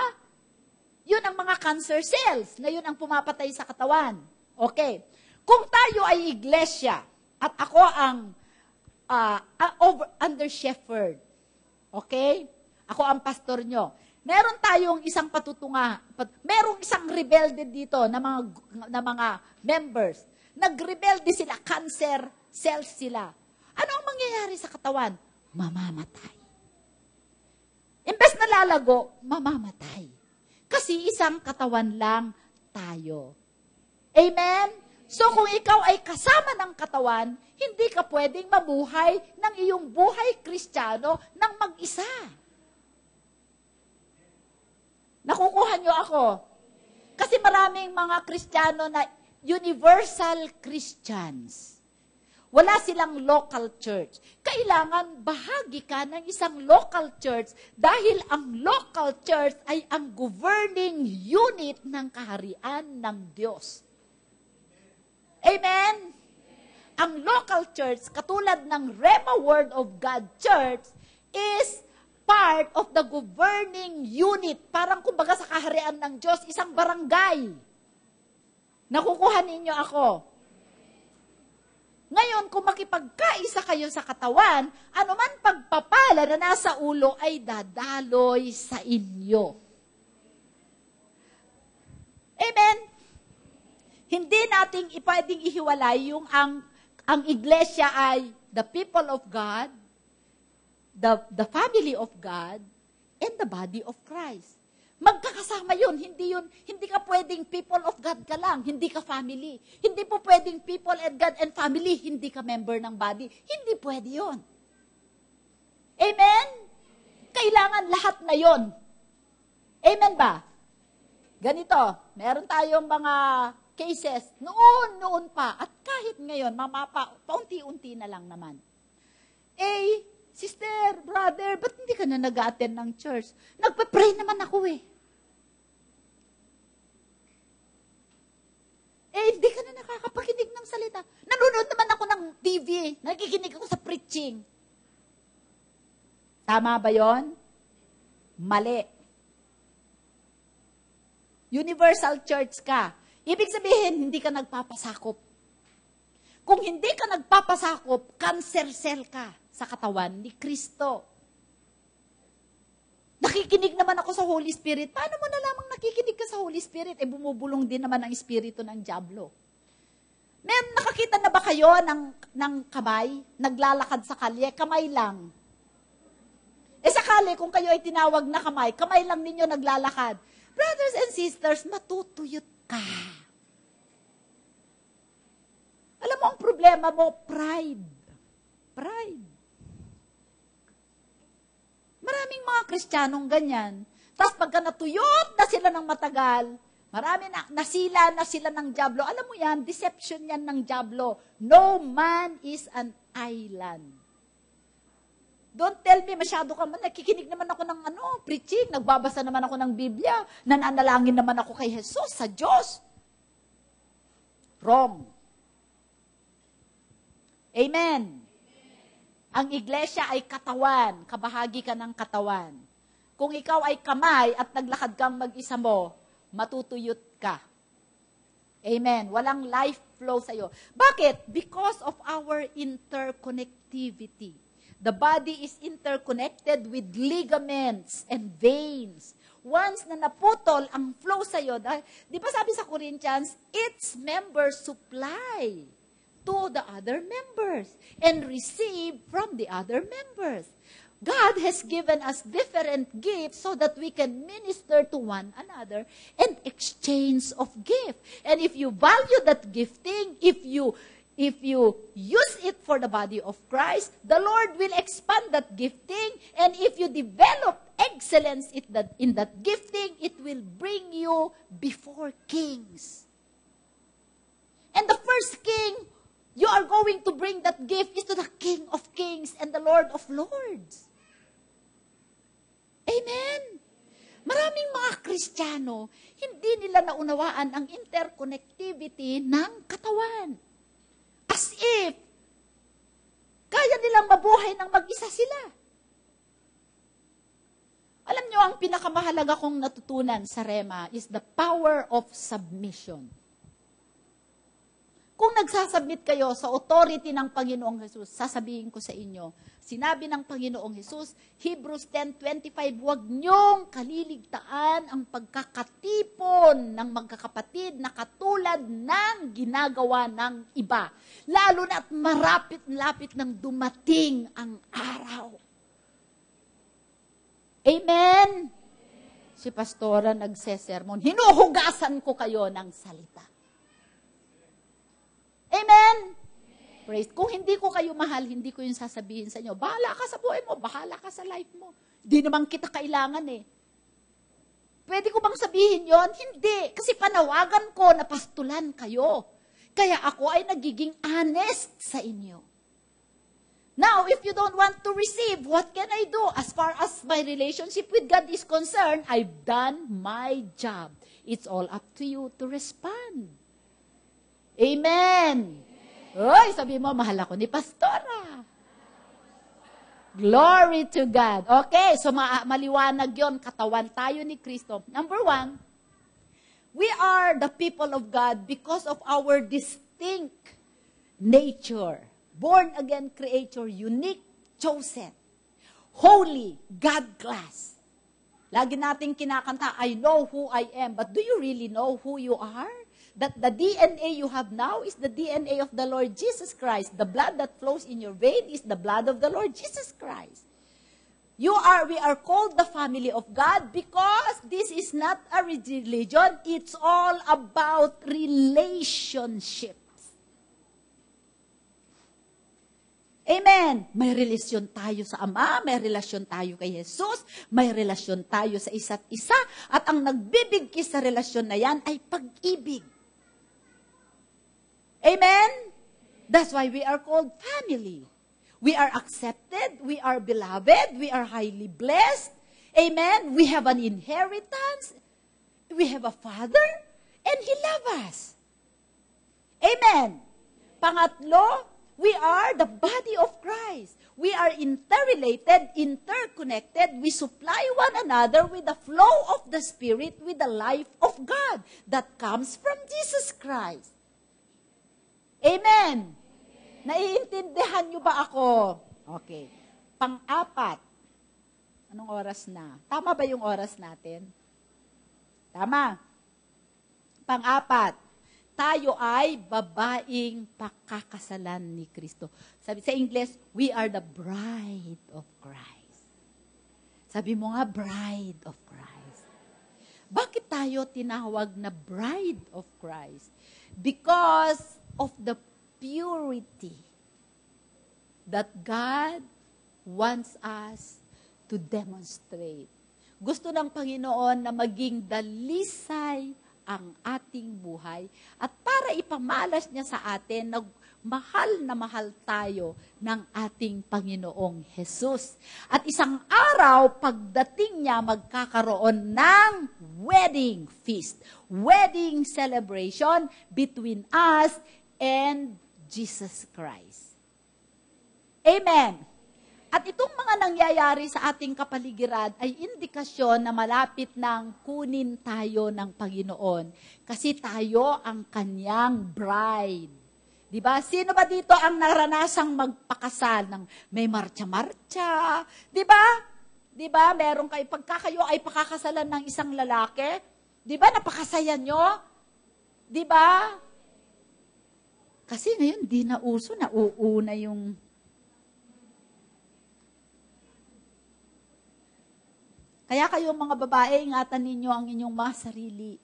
Yun ang mga cancer cells na yun ang pumapatay sa katawan. Okay. Kung tayo ay iglesia at ako ang under shepherd, okay? Ako ang pastor nyo. Meron tayong isang merong isang rebelde dito na mga members. Nagrebelde sila, cancer cells sila. Ano ang mangyayari sa katawan? Mamamatay. Imbes na lalago, mamamatay. Kasi isang katawan lang tayo. Amen? So kung ikaw ay kasama ng katawan, hindi ka pwedeng mabuhay ng iyong buhay Kristiyano ng mag-isa. Nakukuha niyo ako? Kasi maraming mga Kristiyano na universal Christians. Wala silang local church. Kailangan bahagi ka ng isang local church dahil ang local church ay ang governing unit ng kaharian ng Diyos. Amen? Ang local church, katulad ng Rhema Word of God Church, is part of the governing unit. Parang kumbaga sa kaharian ng Diyos, isang barangay. Nakukuha ninyo ako. Ngayon, kung makipagkaisa kayo sa katawan, anuman pagpapala na nasa ulo ay dadaloy sa inyo. Amen? Hindi nating pwedeng ihiwalay yung ang iglesia ay the people of God, the family of God, and the body of Christ. Magkakasama yun. Hindi ka pwedeng people of God ka lang, hindi ka family. Hindi po pwedeng people and God and family, hindi ka member ng body. Hindi pwede yun. Amen? Kailangan lahat na yun. Amen ba? Ganito, meron tayong mga cases, noon pa, at kahit ngayon, paunti-unti na lang naman. Sister, brother, ba't hindi ka na nag-attend ng church? Nagpa-pray naman ako hindi ka na nakakapakinig ng salita. Nanonood naman ako ng TV. Nakikinig ako sa preaching. Tama ba yon? Mali. Universal church ka. Ibig sabihin, hindi ka nagpapasakop. Kung hindi ka nagpapasakop, cancer cell ka sa katawan ni Kristo. Nakikinig naman ako sa Holy Spirit. Paano mo na lamang nakikinig ka sa Holy Spirit? Bumubulong din naman ang espiritu ng dyablo. Nakakita na ba kayo ng kamay? Naglalakad sa kalye? Kamay lang. Sa kalye, kung kayo ay tinawag na kamay lang ninyo naglalakad. Brothers and sisters, matutuyot ka. Alam mo, ang problema mo, pride. Pride. Maraming mga Kristiyanong ganyan. Tapos pagka natuyot na sila ng matagal, marami nasila na sila ng dyablo. Alam mo yan, deception yan ng dyablo. No man is an island. Don't tell me, masyado ka man. Nakikinig naman ako ng preaching. Nagbabasa naman ako ng Biblia. Nananalangin naman ako kay Jesus, sa Diyos. Wrong. Amen. Ang iglesia ay katawan. Kabahagi ka ng katawan. Kung ikaw ay kamay at naglakad kang mag-isa mo, matutuyot ka. Amen. Walang life flow sa'yo. Bakit? Because of our interconnectivity. The body is interconnected with ligaments and veins. Once na naputol ang flow sa'yo, di ba sabi sa Corinthians, its members supply to the other members and receive from the other members. God has given us different gifts so that we can minister to one another and exchange of gift. And if you value that gifting, if you use it for the body of Christ, the Lord will expand that gifting. And if you develop excellence in that gifting, it will bring you before kings. And the first king you are going to bring that gift is to the King of Kings and the Lord of Lords. Amen? Maraming mga Kristiyano, hindi nila naunawaan ang interconnectivity ng katawan. As if, kaya nilang mabuhay ng mag-isa sila. Alam nyo, ang pinakamahalaga kong natutunan sa Rema is the power of submission. Kung nagsasubmit kayo sa authority ng Panginoong Jesus, sasabihin ko sa inyo, sinabi ng Panginoong Jesus, Hebrews 10:25, huwag niyong kaliligtaan ang pagkakatipon ng magkakapatid na katulad ng ginagawa ng iba. Lalo na at marapit-lapit nang dumating ang araw. Amen? Si Pastora nagsesermon, hinuhugasan ko kayo ng salita. Amen? Praise. Kung hindi ko kayo mahal, hindi ko yung sasabihin sa inyo, bahala ka sa buhay mo, bahala ka sa life mo. Hindi naman kita kailangan eh. Pwede ko bang sabihin yon? Hindi. Kasi panawagan ko na pastulan kayo. Kaya ako ay nagiging honest sa inyo. Now, if you don't want to receive, what can I do? As far as my relationship with God is concerned, I've done my job. It's all up to you to respond. Amen. Oy, sabi mo, mahal ako ni Pastora. Glory to God. Okay, so maliwanag yon, katawan tayo ni Kristo. Number 1, we are the people of God because of our distinct nature. Born again creature, unique, chosen, holy, God-class. Lagi nating kinakanta, I know who I am, but do you really know who you are? That the DNA you have now is the DNA of the Lord Jesus Christ. The blood that flows in your vein is the blood of the Lord Jesus Christ. We are called the family of God because this is not a religion. It's all about relationships. Amen. May relasyon tayo sa Ama, may relasyon tayo kay Jesus, may relasyon tayo sa isa't isa, at ang nagbibigkis sa relasyon na yan ay pag-ibig. Amen? That's why we are called family. We are accepted, we are beloved, we are highly blessed. Amen? We have an inheritance. We have a Father, and He loves us. Amen? Pangatlo, we are the body of Christ. We are interrelated, interconnected. We supply one another with the flow of the Spirit, with the life of God that comes from Jesus Christ. Amen. Naiintindihan niyo ba ako? Okay. Pang-apat. Anong oras na? Tama ba yung oras natin? Tama. Pang-apat. Tayo ay babaeng pakakasalan ni Kristo. Sabi sa English, we are the bride of Christ. Sabi mo nga, bride of Christ. Bakit tayo tinawag na bride of Christ? Because of the purity that God wants us to demonstrate. Gusto ng Panginoon na maging dalisay ang ating buhay at para ipamalas niya sa atin na mahal tayo ng ating Panginoong Jesus. At isang araw, pagdating niya, magkakaroon ng wedding feast, wedding celebration between us and Jesus Christ. Amen. At itong mga nangyayari sa ating kapaligiran ay indikasyon na malapit nang kunin tayo ng Panginoon. Kasi tayo ang kanyang bride. Diba? Sino ba dito ang naranasang magpakasal ng may marcha-marcha? Diba? Diba? Meron kayo, pagka kayo ay pakakasalan ng isang lalaki, diba? Napakasaya nyo? Diba? Kasi ngayon, di na uso, nauuna yung... Kaya kayo mga babae, ingatan ninyo ang inyong mga sarili.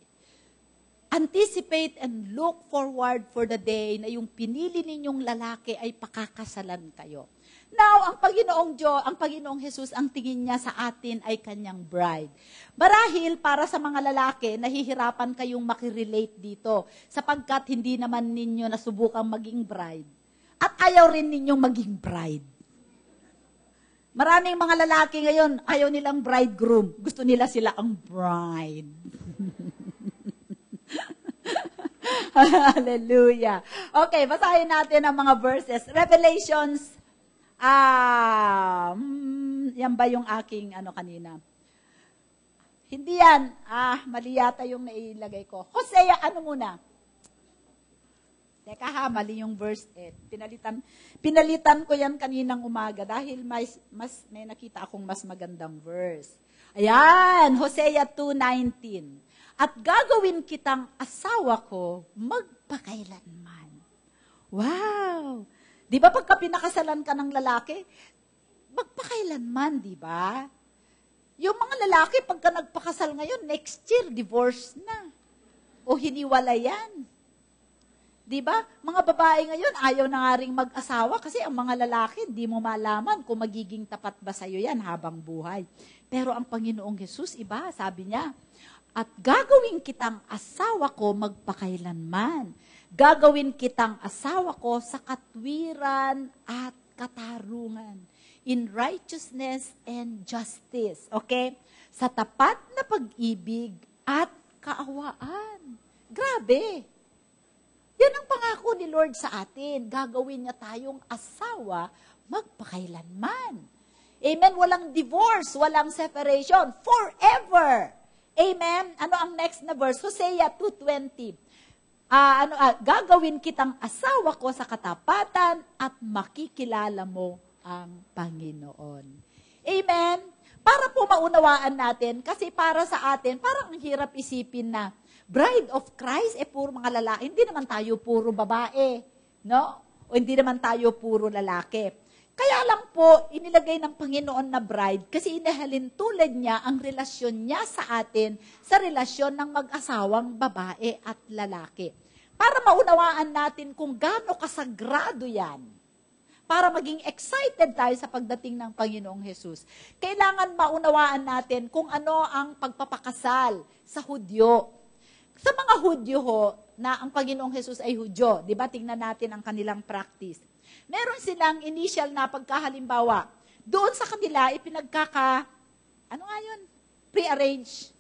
Anticipate and look forward for the day na yung pinili ninyong lalaki ay pakakasalan kayo. Now, ang Panginoong Jesus, ang tingin niya sa atin ay kanyang bride. Marahil para sa mga lalaki, nahihirapan kayong makirelate dito sapagkat hindi naman ninyo nasubukang maging bride. At ayaw rin ninyong maging bride. Maraming mga lalaki ngayon, ayaw nilang bridegroom. Gusto nila sila ang bride. Hallelujah. Okay, basahin natin ang mga verses. Revelations, yan ba yung aking kanina? Hindi yan. Mali yata yung nailagay ko. Hosea, muna? Teka mali yung verse 8. Pinalitan ko yan kaninang umaga dahil may nakita akong mas magandang verse. Ayan, Hosea 2:19. At gagawin kitang asawa ko magpakailanman. Wow! Di ba pagka pinakasalan ka ng lalaki, magpakailanman, di ba? Yung mga lalaki, pagka nagpakasal ngayon, next year, divorce na. O hiniwalayan. Di ba? Mga babae ngayon, ayaw na nga ring mag-asawa kasi ang mga lalaki, di mo malaman kung magiging tapat ba sa'yo yan habang buhay. Pero ang Panginoong Jesus, iba, sabi niya, at gagawin kitang asawa ko magpakailanman. Gagawin kitang asawa ko sa katwiran at katarungan. In righteousness and justice. Okay? Sa tapat na pag-ibig at kaawaan. Grabe! Yan ang pangako ni Lord sa atin. Gagawin niya tayong asawa magpakailanman. Amen? Walang divorce, walang separation. Forever! Amen? Ano ang next na verse? Hosea 2:20. Gagawin kitang asawa ko sa katapatan at makikilala mo ang Panginoon. Amen? Para po maunawaan natin, kasi para sa atin, parang ang hirap isipin na, bride of Christ, puro mga lalaki. Hindi naman tayo puro babae. No? O hindi naman tayo puro lalaki. Kaya lang po, inilagay ng Panginoon na bride kasi inahalin tulad niya ang relasyon niya sa atin sa relasyon ng mag-asawang babae at lalaki. Para maunawaan natin kung gaano kasagrado yan. Para maging excited tayo sa pagdating ng Panginoong Jesus. Kailangan maunawaan natin kung ano ang pagpapakasal sa Hudyo. Sa mga Hudyo na ang Panginoong Jesus ay Hudyo, di ba? Tingnan natin ang kanilang practice. Meron silang initial na pagkahalimbawa. Doon sa kanila, pre-arrange.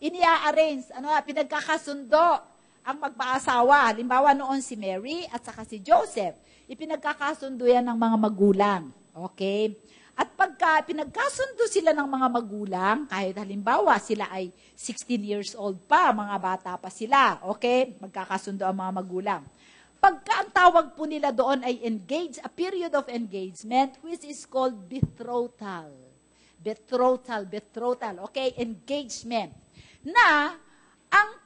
Inia-arrange. Pinagkakasundo ang magpaasawa. Halimbawa noon si Mary at saka si Joseph. Ipinagkakasundo yan ng mga magulang. Okay? At pagka pinagkasundo sila ng mga magulang, kahit halimbawa sila ay 16 years old pa, mga bata pa sila. Okay? Magkakasundo ang mga magulang. Pagka ang tawag po nila doon ay engage, a period of engagement, which is called betrothal. Betrothal. Okay? Engagement. Na,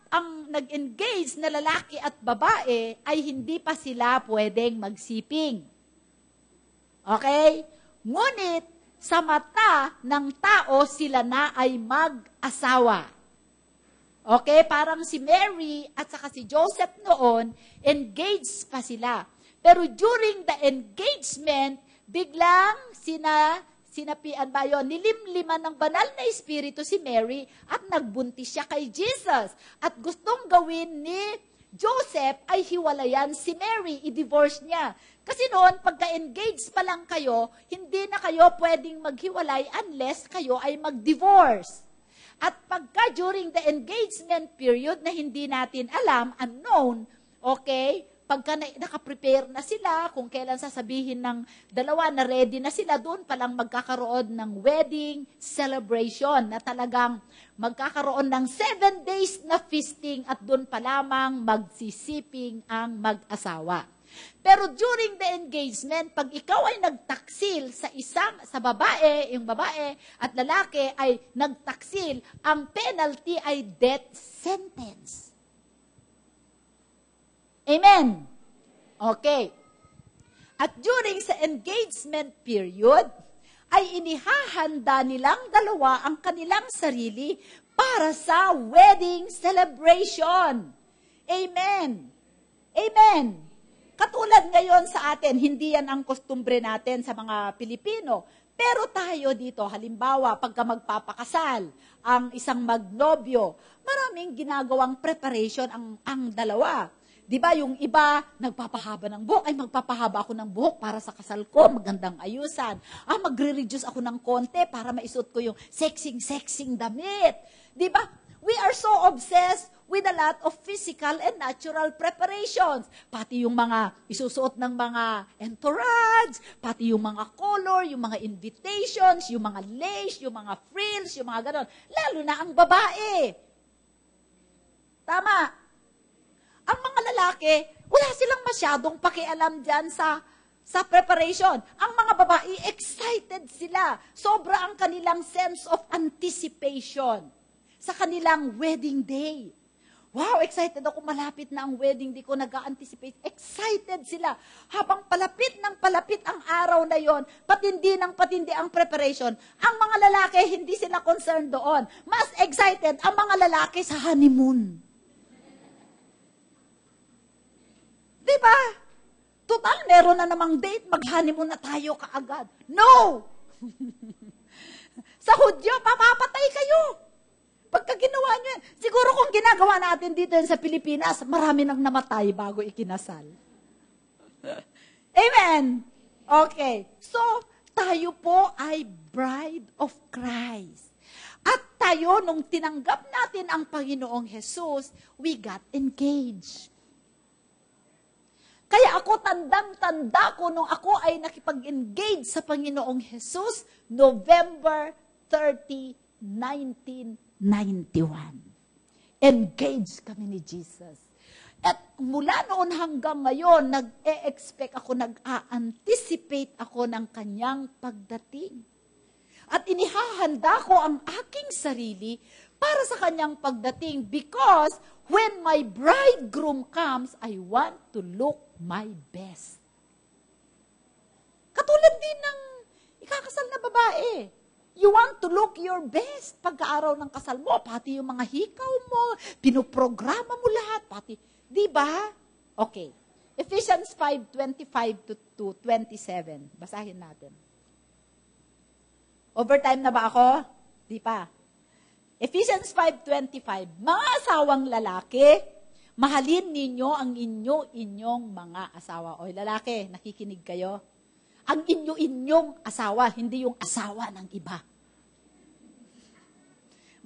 ang nag-engage na lalaki at babae ay hindi pa sila pwedeng magsiping. Okay? Ngunit, sa mata ng tao, sila na ay mag-asawa. Okay, parang si Mary at saka si Joseph noon, engaged pa sila. Pero during the engagement, biglang nilimliman ng banal na espiritu si Mary at nagbuntis siya kay Jesus. At gustong gawin ni Joseph ay hiwalayan si Mary, i-divorce niya. Kasi noon, pagka-engage pa lang kayo, hindi na kayo pwedeng maghiwalay unless kayo ay mag-divorce. At pagka during the engagement period na hindi natin alam, unknown, okay, pagka nakaprepare na sila, kung kailan sasabihin ng dalawa na ready na sila, doon palang magkakaroon ng wedding celebration na talagang magkakaroon ng 7 days na feasting at doon pa lamang magsisiping ang mag-asawa. Pero during the engagement, pag ikaw ay nagtaksil sa babae, yung babae at lalaki ay nagtaksil, ang penalty ay death sentence. Amen? Okay. At during sa engagement period, ay inihahanda nilang dalawa ang kanilang sarili para sa wedding celebration. Amen? Amen? Katulad ngayon sa atin, hindi yan ang kostumbre natin sa mga Pilipino. Pero tayo dito, halimbawa, pagka magpapakasal, ang isang magnobyo, maraming ginagawang preparation ang dalawa. Di ba yung iba, nagpapahaba ng buhok, ay magpapahaba ako ng buhok para sa kasal ko, magandang ayusan. Magre-reduce ako ng konti para maisuot ko yung sexing damit. Di ba? We are so obsessed with a lot of physical and natural preparations. Pati yung mga isusuot ng mga entourage, pati yung mga color, yung mga invitations, yung mga lace, yung mga frills, yung mga ganon. Lalo na ang babae. Tama. Ang mga lalaki, wala silang masyadong pakialam dyan sa preparation. Ang mga babae, excited sila. Sobra ang kanilang sense of anticipation sa kanilang wedding day. Wow, excited ako, malapit na ang wedding day ko, nag-anticipate. Excited sila. Habang palapit ng palapit ang araw na yon, patindi ng patindi ang preparation. Ang mga lalaki, hindi sila concerned doon. Mas excited ang mga lalaki sa honeymoon. Diba? Total, meron na namang date, mag-honeymoon na tayo kaagad. No! Sa Hudyo, papapatay kayo. Pagka ginawa nyo yan, siguro kung ginagawa natin dito sa Pilipinas, marami nang namatay bago ikinasal. Amen? Okay. So, tayo po ay bride of Christ. At tayo, nung tinanggap natin ang Panginoong Jesus, we got engaged. Kaya ako, tandang-tanda ko nung ako ay nakipag-engage sa Panginoong Jesus, November 30, 1991. Engage kami ni Jesus. At mula noon hanggang ngayon, nag-e-expect ako, nag-a-anticipate ako ng kanyang pagdating. At inihahanda ko ang aking sarili para sa kanyang pagdating because when my bridegroom comes, I want to look my best. Katulad din ng ikakasal na babae. You want to look your best pagka-araw ng kasal mo, pati yung mga hikaw mo, pinoprograma mo lahat, pati, di ba? Okay. Ephesians 5:25 to 27. Basahin natin. Overtime na ba ako? Di pa. Ephesians 5:25. Mga asawang lalaki, mahalin ninyo ang inyong mga asawa. O lalaki, nakikinig kayo? Ang inyong asawa, hindi yung asawa ng iba.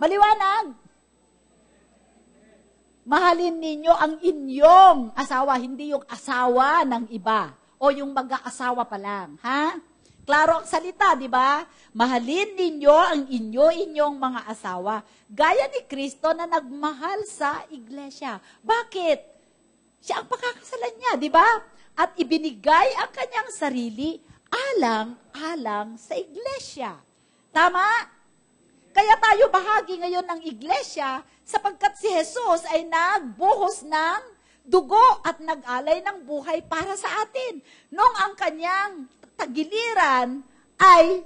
Maliwanag. Mahalin ninyo ang inyong asawa, hindi yung asawa ng iba. O yung mag-aasawa pa lang. Ha? Klaro ang salita, di ba? Mahalin ninyo ang inyong mga asawa. Gaya ni Kristo na nagmahal sa iglesia. Bakit? Siya ang pakakasalan niya, di ba? At ibinigay ang kanyang sarili alang-alang sa iglesia. Tama? Kaya tayo bahagi ngayon ng iglesia sapagkat si Jesus ay nagbuhos ng dugo at nag-alay ng buhay para sa atin. Nung ang kanyang tagiliran ay,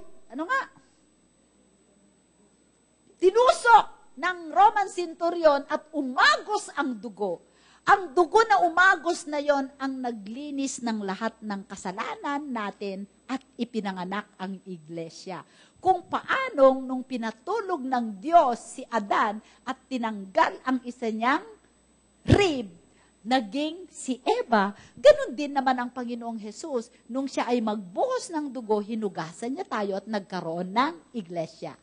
tinusok ng Roman centurion at umagos ang dugo. Ang dugo na umagos na yon ang naglinis ng lahat ng kasalanan natin at ipinanganak ang iglesia. Kung paanong nung pinatulog ng Diyos si Adan at tinanggal ang isa niyang rib, naging si Eva, ganun din naman ang Panginoong Jesus. Nung siya ay magbuhos ng dugo, hinugasan niya tayo at nagkaroon ng iglesia.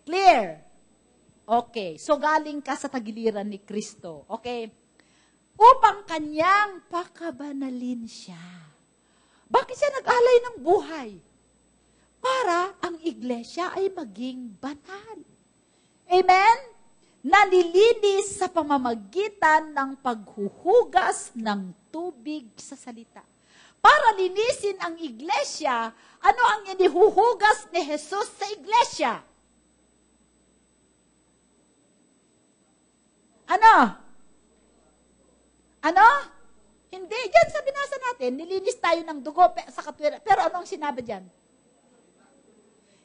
Clear? Okay. So galing ka sa tagiliran ni Kristo. Okay. upang kanyang pakabanalin siya. Bakit siya nag-alay ng buhay? Para ang iglesia ay maging banal. Amen? Nalilinis sa pamamagitan ng paghuhugas ng tubig sa salita. Para linisin ang iglesia, ano ang inihuhugas ni Jesus sa iglesia? Ano? Ano? Hindi. Diyan sa binasa natin, nilinis tayo ng dugo sa katwiran. Pero anong sinabi diyan?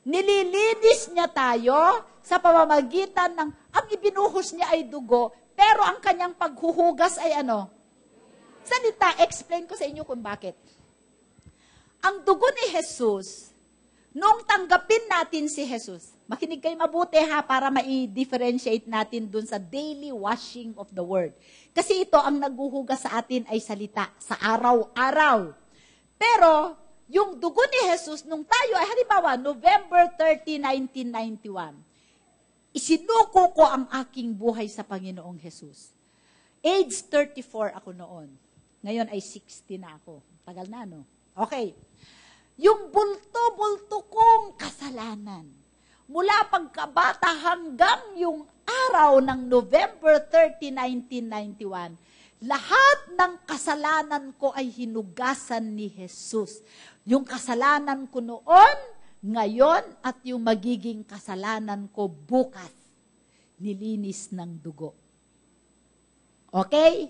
Nililinis niya tayo sa pamamagitan ng, ang ibinuhos niya ay dugo, pero ang kanyang paghuhugas ay ano? Salita. Explain ko sa inyo kung bakit. Ang dugo ni Jesus, nung tanggapin natin si Jesus, makinig kayo mabuti ha, para ma-differentiate natin dun sa daily washing of the word. Kasi ito, ang naghuhugas sa atin ay salita, sa araw-araw. Pero, yung dugo ni Jesus, nung tayo ay halimbawa, November 30, 1991, isinuko ko ang aking buhay sa Panginoong Jesus. Age 34 ako noon. Ngayon ay 60 na ako. Tagal na, no? Okay. Yung bulto-bulto kong kasalanan, mula pagkabata hanggang yung araw ng November 30, 1991, lahat ng kasalanan ko ay hinugasan ni Jesus. Yung kasalanan ko noon, ngayon, at yung magiging kasalanan ko bukas, nilinis ng dugo. Okay?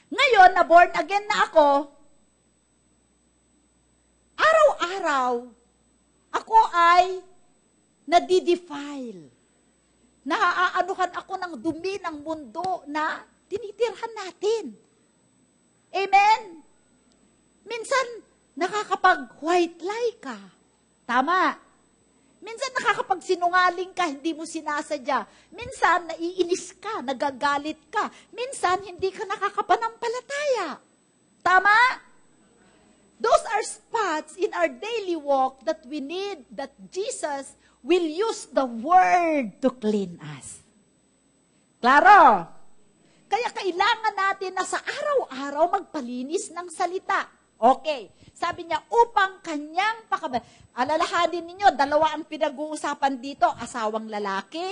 Ngayon, na born again na ako, araw-araw, ako ay nadidefile. Naaanuhan ako ng dumi ng mundo na tinitirhan natin. Amen? Minsan, nakakapag-white lie ka. Tama. Minsan, nakakapag-sinungaling ka, hindi mo sinasadya. Minsan, naiinis ka, nagagalit ka. Minsan, hindi ka nakakapanampalataya. Tama? Those are spots in our daily walk that we need, that Jesus will use the Word to clean us. Klaro? Kaya kailangan natin na sa araw-araw magpalinis ng salita. Okay. Sabi niya, upang kanyang alalahanin ninyo, dalawa ang pinag-uusapan dito, asawang lalaki,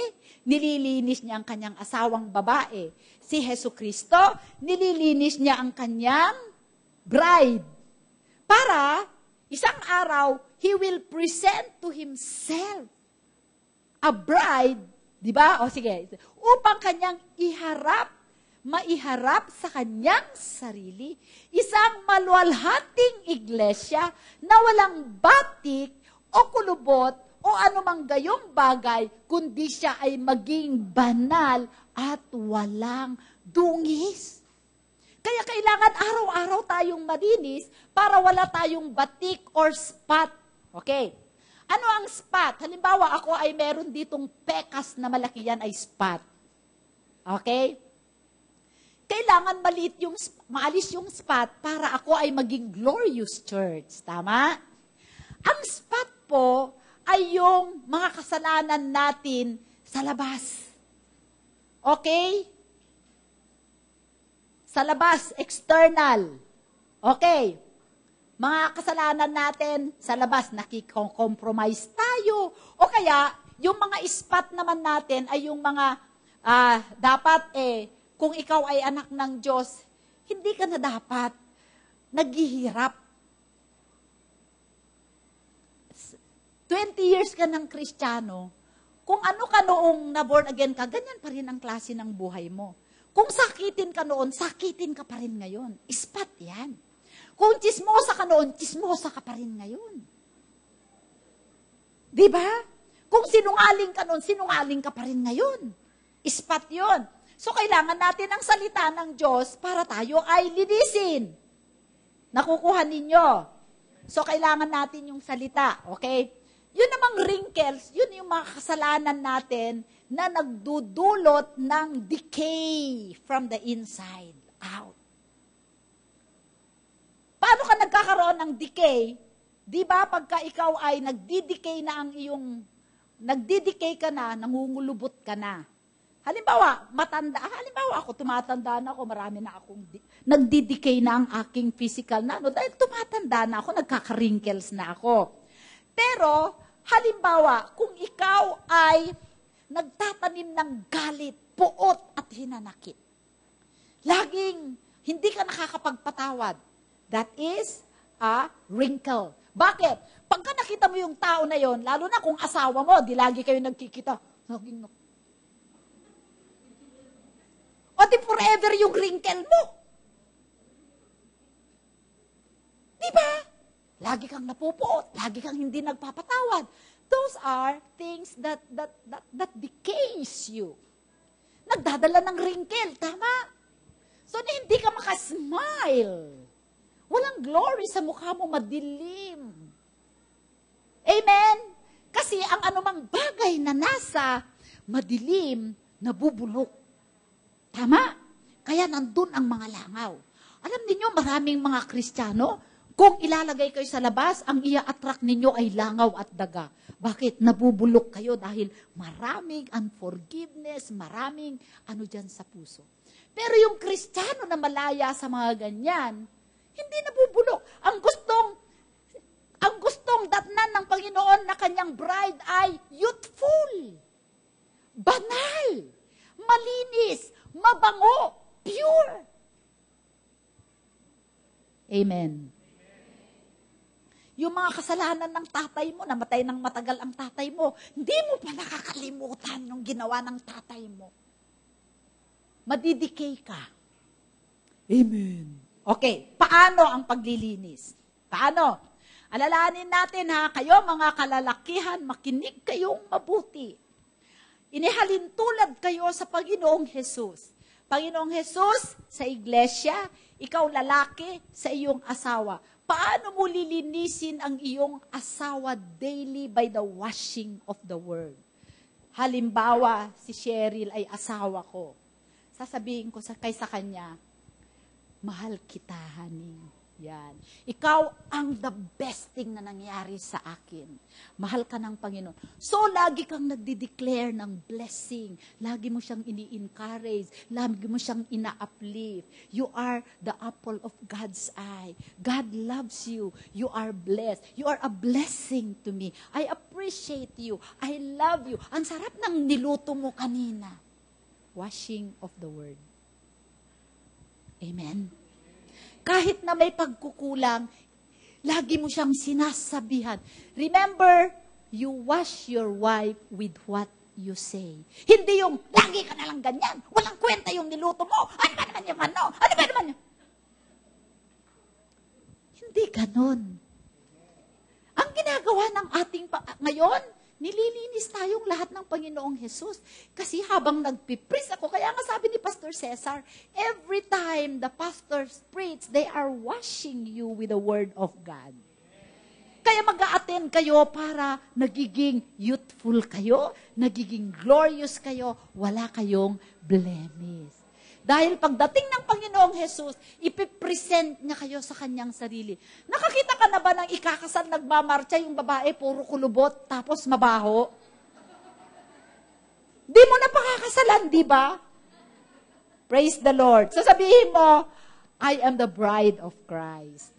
nililinis niya ang kanyang asawang babae. Si Jesucristo, nililinis niya ang kanyang bride. Para, isang araw, He will present to Himself a bride, di ba? O sige, upang kanyang maiharap sa kanyang sarili, isang maluwalhating iglesia na walang batik o kulubot o anumang gayong bagay, kundi siya ay maging banal at walang dungis. Kaya kailangan araw-araw tayong malinis para wala tayong batik or spot. Okay. Ano ang spot? Halimbawa, ako ay meron ditong pekas na malaki, yan ay spot. Okay? Kailangan maalis yung spot para ako ay maging glorious church. Tama? Ang spot po ay yung mga kasalanan natin sa labas. Okay? Sa labas, external. Okay. Mga kasalanan natin sa labas, nakikokompromise tayo. O kaya, yung mga spot naman natin ay yung mga dapat kung ikaw ay anak ng Diyos, hindi ka na dapat naghihirap. 20 years ka ng Kristiyano, kung ano ka noong na-born again ka, ganyan pa rin ang klase ng buhay mo. Kung sakitin ka noon, sakitin ka pa rin ngayon. Ispat yan. Kung chismosa ka noon, chismosa ka pa rin ngayon. Diba? Kung sinungaling ka noon, sinungaling ka pa rin ngayon. Ispat yon. So, kailangan natin ang salita ng Diyos para tayo ay linisin. Nakukuha ninyo. So, kailangan natin yung salita. Okay? Yun namang wrinkles, yun yung mga kasalanan natin na nagdudulot ng decay from the inside out. Paano ka nagkakaroon ng decay? Di ba pagka ikaw ay nagdi-decay ka na, nangungulubot ka na. Halimbawa, halimbawa ako, tumatanda na ako, marami na akong, nagdidicay na ang aking physical na ano, dahil tumatanda na ako, nagkaka-wrinkles na ako. Pero, halimbawa, kung ikaw ay nagtatanim ng galit, puot at hinanakit, laging hindi ka nakakapagpatawad, that is a wrinkle. Bakit? Pagka nakita mo yung tao na yon, lalo na kung asawa mo, di lagi kayo nagkikita, o di forever yung wrinkle mo. Di ba? Lagi kang napupuot, lagi kang hindi nagpapatawad. Those are things that decays you. Nagdadala ng wrinkle, tama? So, hindi ka makasmile. Walang glory sa mukha mo, madilim. Amen? Kasi ang anumang bagay na nasa madilim, nabubulok. Tama? Kaya nandun ang mga langaw. Alam niyo maraming mga Kristiyano, kung ilalagay kayo sa labas, ang ia-attract ninyo ay langaw at daga. Bakit? Nabubulok kayo dahil maraming unforgiveness, maraming ano dyan sa puso. Pero yung Kristiyano na malaya sa mga ganyan, hindi nabubulok. Ang gustong datnan ng Panginoon na kanyang bride ay youthful, banal, malinis, mabango, pure. Amen. Yung mga kasalanan ng tatay mo, namatay ng matagal ang tatay mo, hindi mo pa nakakalimutan yung ginawa ng tatay mo. Madidikay ka. Amen. Okay, paano ang paglilinis? Paano? Alalahanin natin ha, kayo mga kalalakihan, makinig kayong mabuti. Inihalin tulad kayo sa Panginoong Jesus. Panginoong Jesus sa iglesia, ikaw lalaki sa iyong asawa. Paano mo lilinisin ang iyong asawa daily by the washing of the word? Halimbawa, si Cheryl ay asawa ko. Sasabihin ko sa kanya, mahal kita, honey. Yan. Ikaw ang the best thing na nangyari sa akin. Mahal ka ng Panginoon. So, lagi kang nagdi-declare ng blessing. Lagi mo siyang ini-encourage. Lagi mo siyang ina-uplift. You are the apple of God's eye. God loves you. You are blessed. You are a blessing to me. I appreciate you. I love you. Ang sarap ng niluto mo kanina. Washing of the word. Amen. Kahit na may pagkukulang, lagi mo siyang sinasabihan. Remember, you wash your wife with what you say. Hindi yung, lagi ka na lang ganyan. Walang kwenta yung niluto mo. Ano ba naman yung ano? Ano ba naman yung... Hindi ganon. Ang ginagawa ng ating ngayon, nililinis tayong lahat ng Panginoong Jesus. Kasi habang nagpipris ako, kaya nga sabi ni Pastor Cesar, every time the pastors preach, they are washing you with the Word of God. Kaya mag-a-attend kayo para nagiging youthful kayo, nagiging glorious kayo, wala kayong blemish. Dahil pagdating ng Panginoong Jesus, ipipresent niya kayo sa kanyang sarili. Nakakita ka na ba ng ikakasal nagmamarcha yung babae, puro kulubot, tapos mabaho? Di mo na pakakasalan, di ba? Praise the Lord. Sasabihin mo, I am the bride of Christ.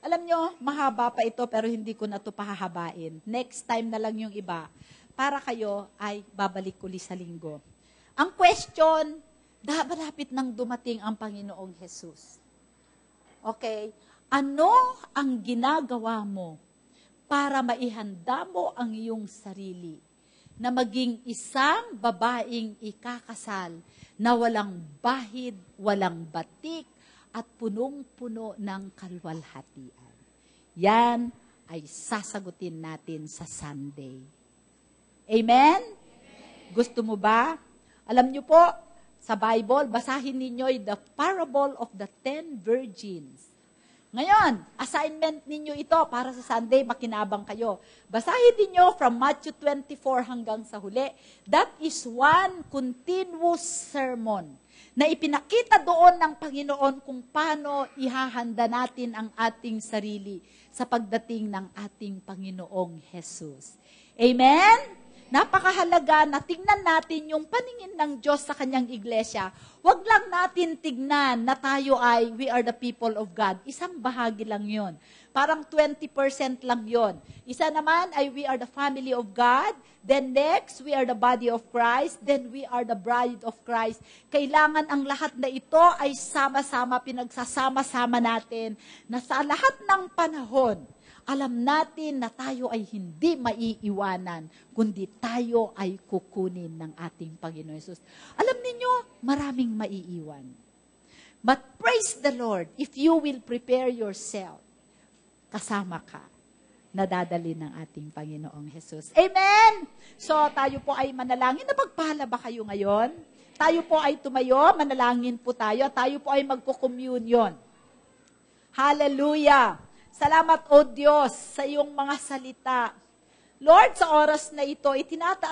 Alam nyo, mahaba pa ito pero hindi ko na ito pahahabain. Next time na lang yung iba. Para kayo ay babalik uli sa linggo. Ang question, malapit nang dumating ang Panginoong Jesus. Okay? Ano ang ginagawa mo para maihanda mo ang iyong sarili na maging isang babaeng ikakasal na walang bahid, walang batik, at punong-puno ng kalwalhatian? Yan ay sasagutin natin sa Sunday. Amen? Gusto mo ba? Alam niyo po, sa Bible, basahin ninyo the parable of the 10 virgins. Ngayon, assignment ninyo ito para sa Sunday, makinabang kayo. Basahin ninyo from Matthew 24 hanggang sa huli. That is one continuous sermon na ipinakita doon ng Panginoon kung paano ihahanda natin ang ating sarili sa pagdating ng ating Panginoong Jesus. Amen? napakahalaga na tingnan natin yung paningin ng Diyos sa kanyang iglesia. Huwag lang natin tignan na tayo ay, we are the people of God. Isang bahagi lang yon. Parang 20% lang yon. Isa naman ay we are the family of God. Then next, we are the body of Christ. Then we are the bride of Christ. Kailangan ang lahat na ito ay sama-sama, pinagsasama-sama natin na sa lahat ng panahon, alam natin na tayo ay hindi maiiwanan, kundi tayo ay kukunin ng ating Panginoon Jesus. Alam ninyo, maraming maiiwan. But praise the Lord, if you will prepare yourself, kasama ka, nadadali ng ating Panginoong Jesus. Amen! So, tayo po ay manalangin. Napagpala ba kayo ngayon? Tayo po ay tumayo, manalangin po tayo, tayo po ay magko-communion. Hallelujah! Salamat, O Diyos, sa iyong mga salita. Lord, sa oras na ito, itinataas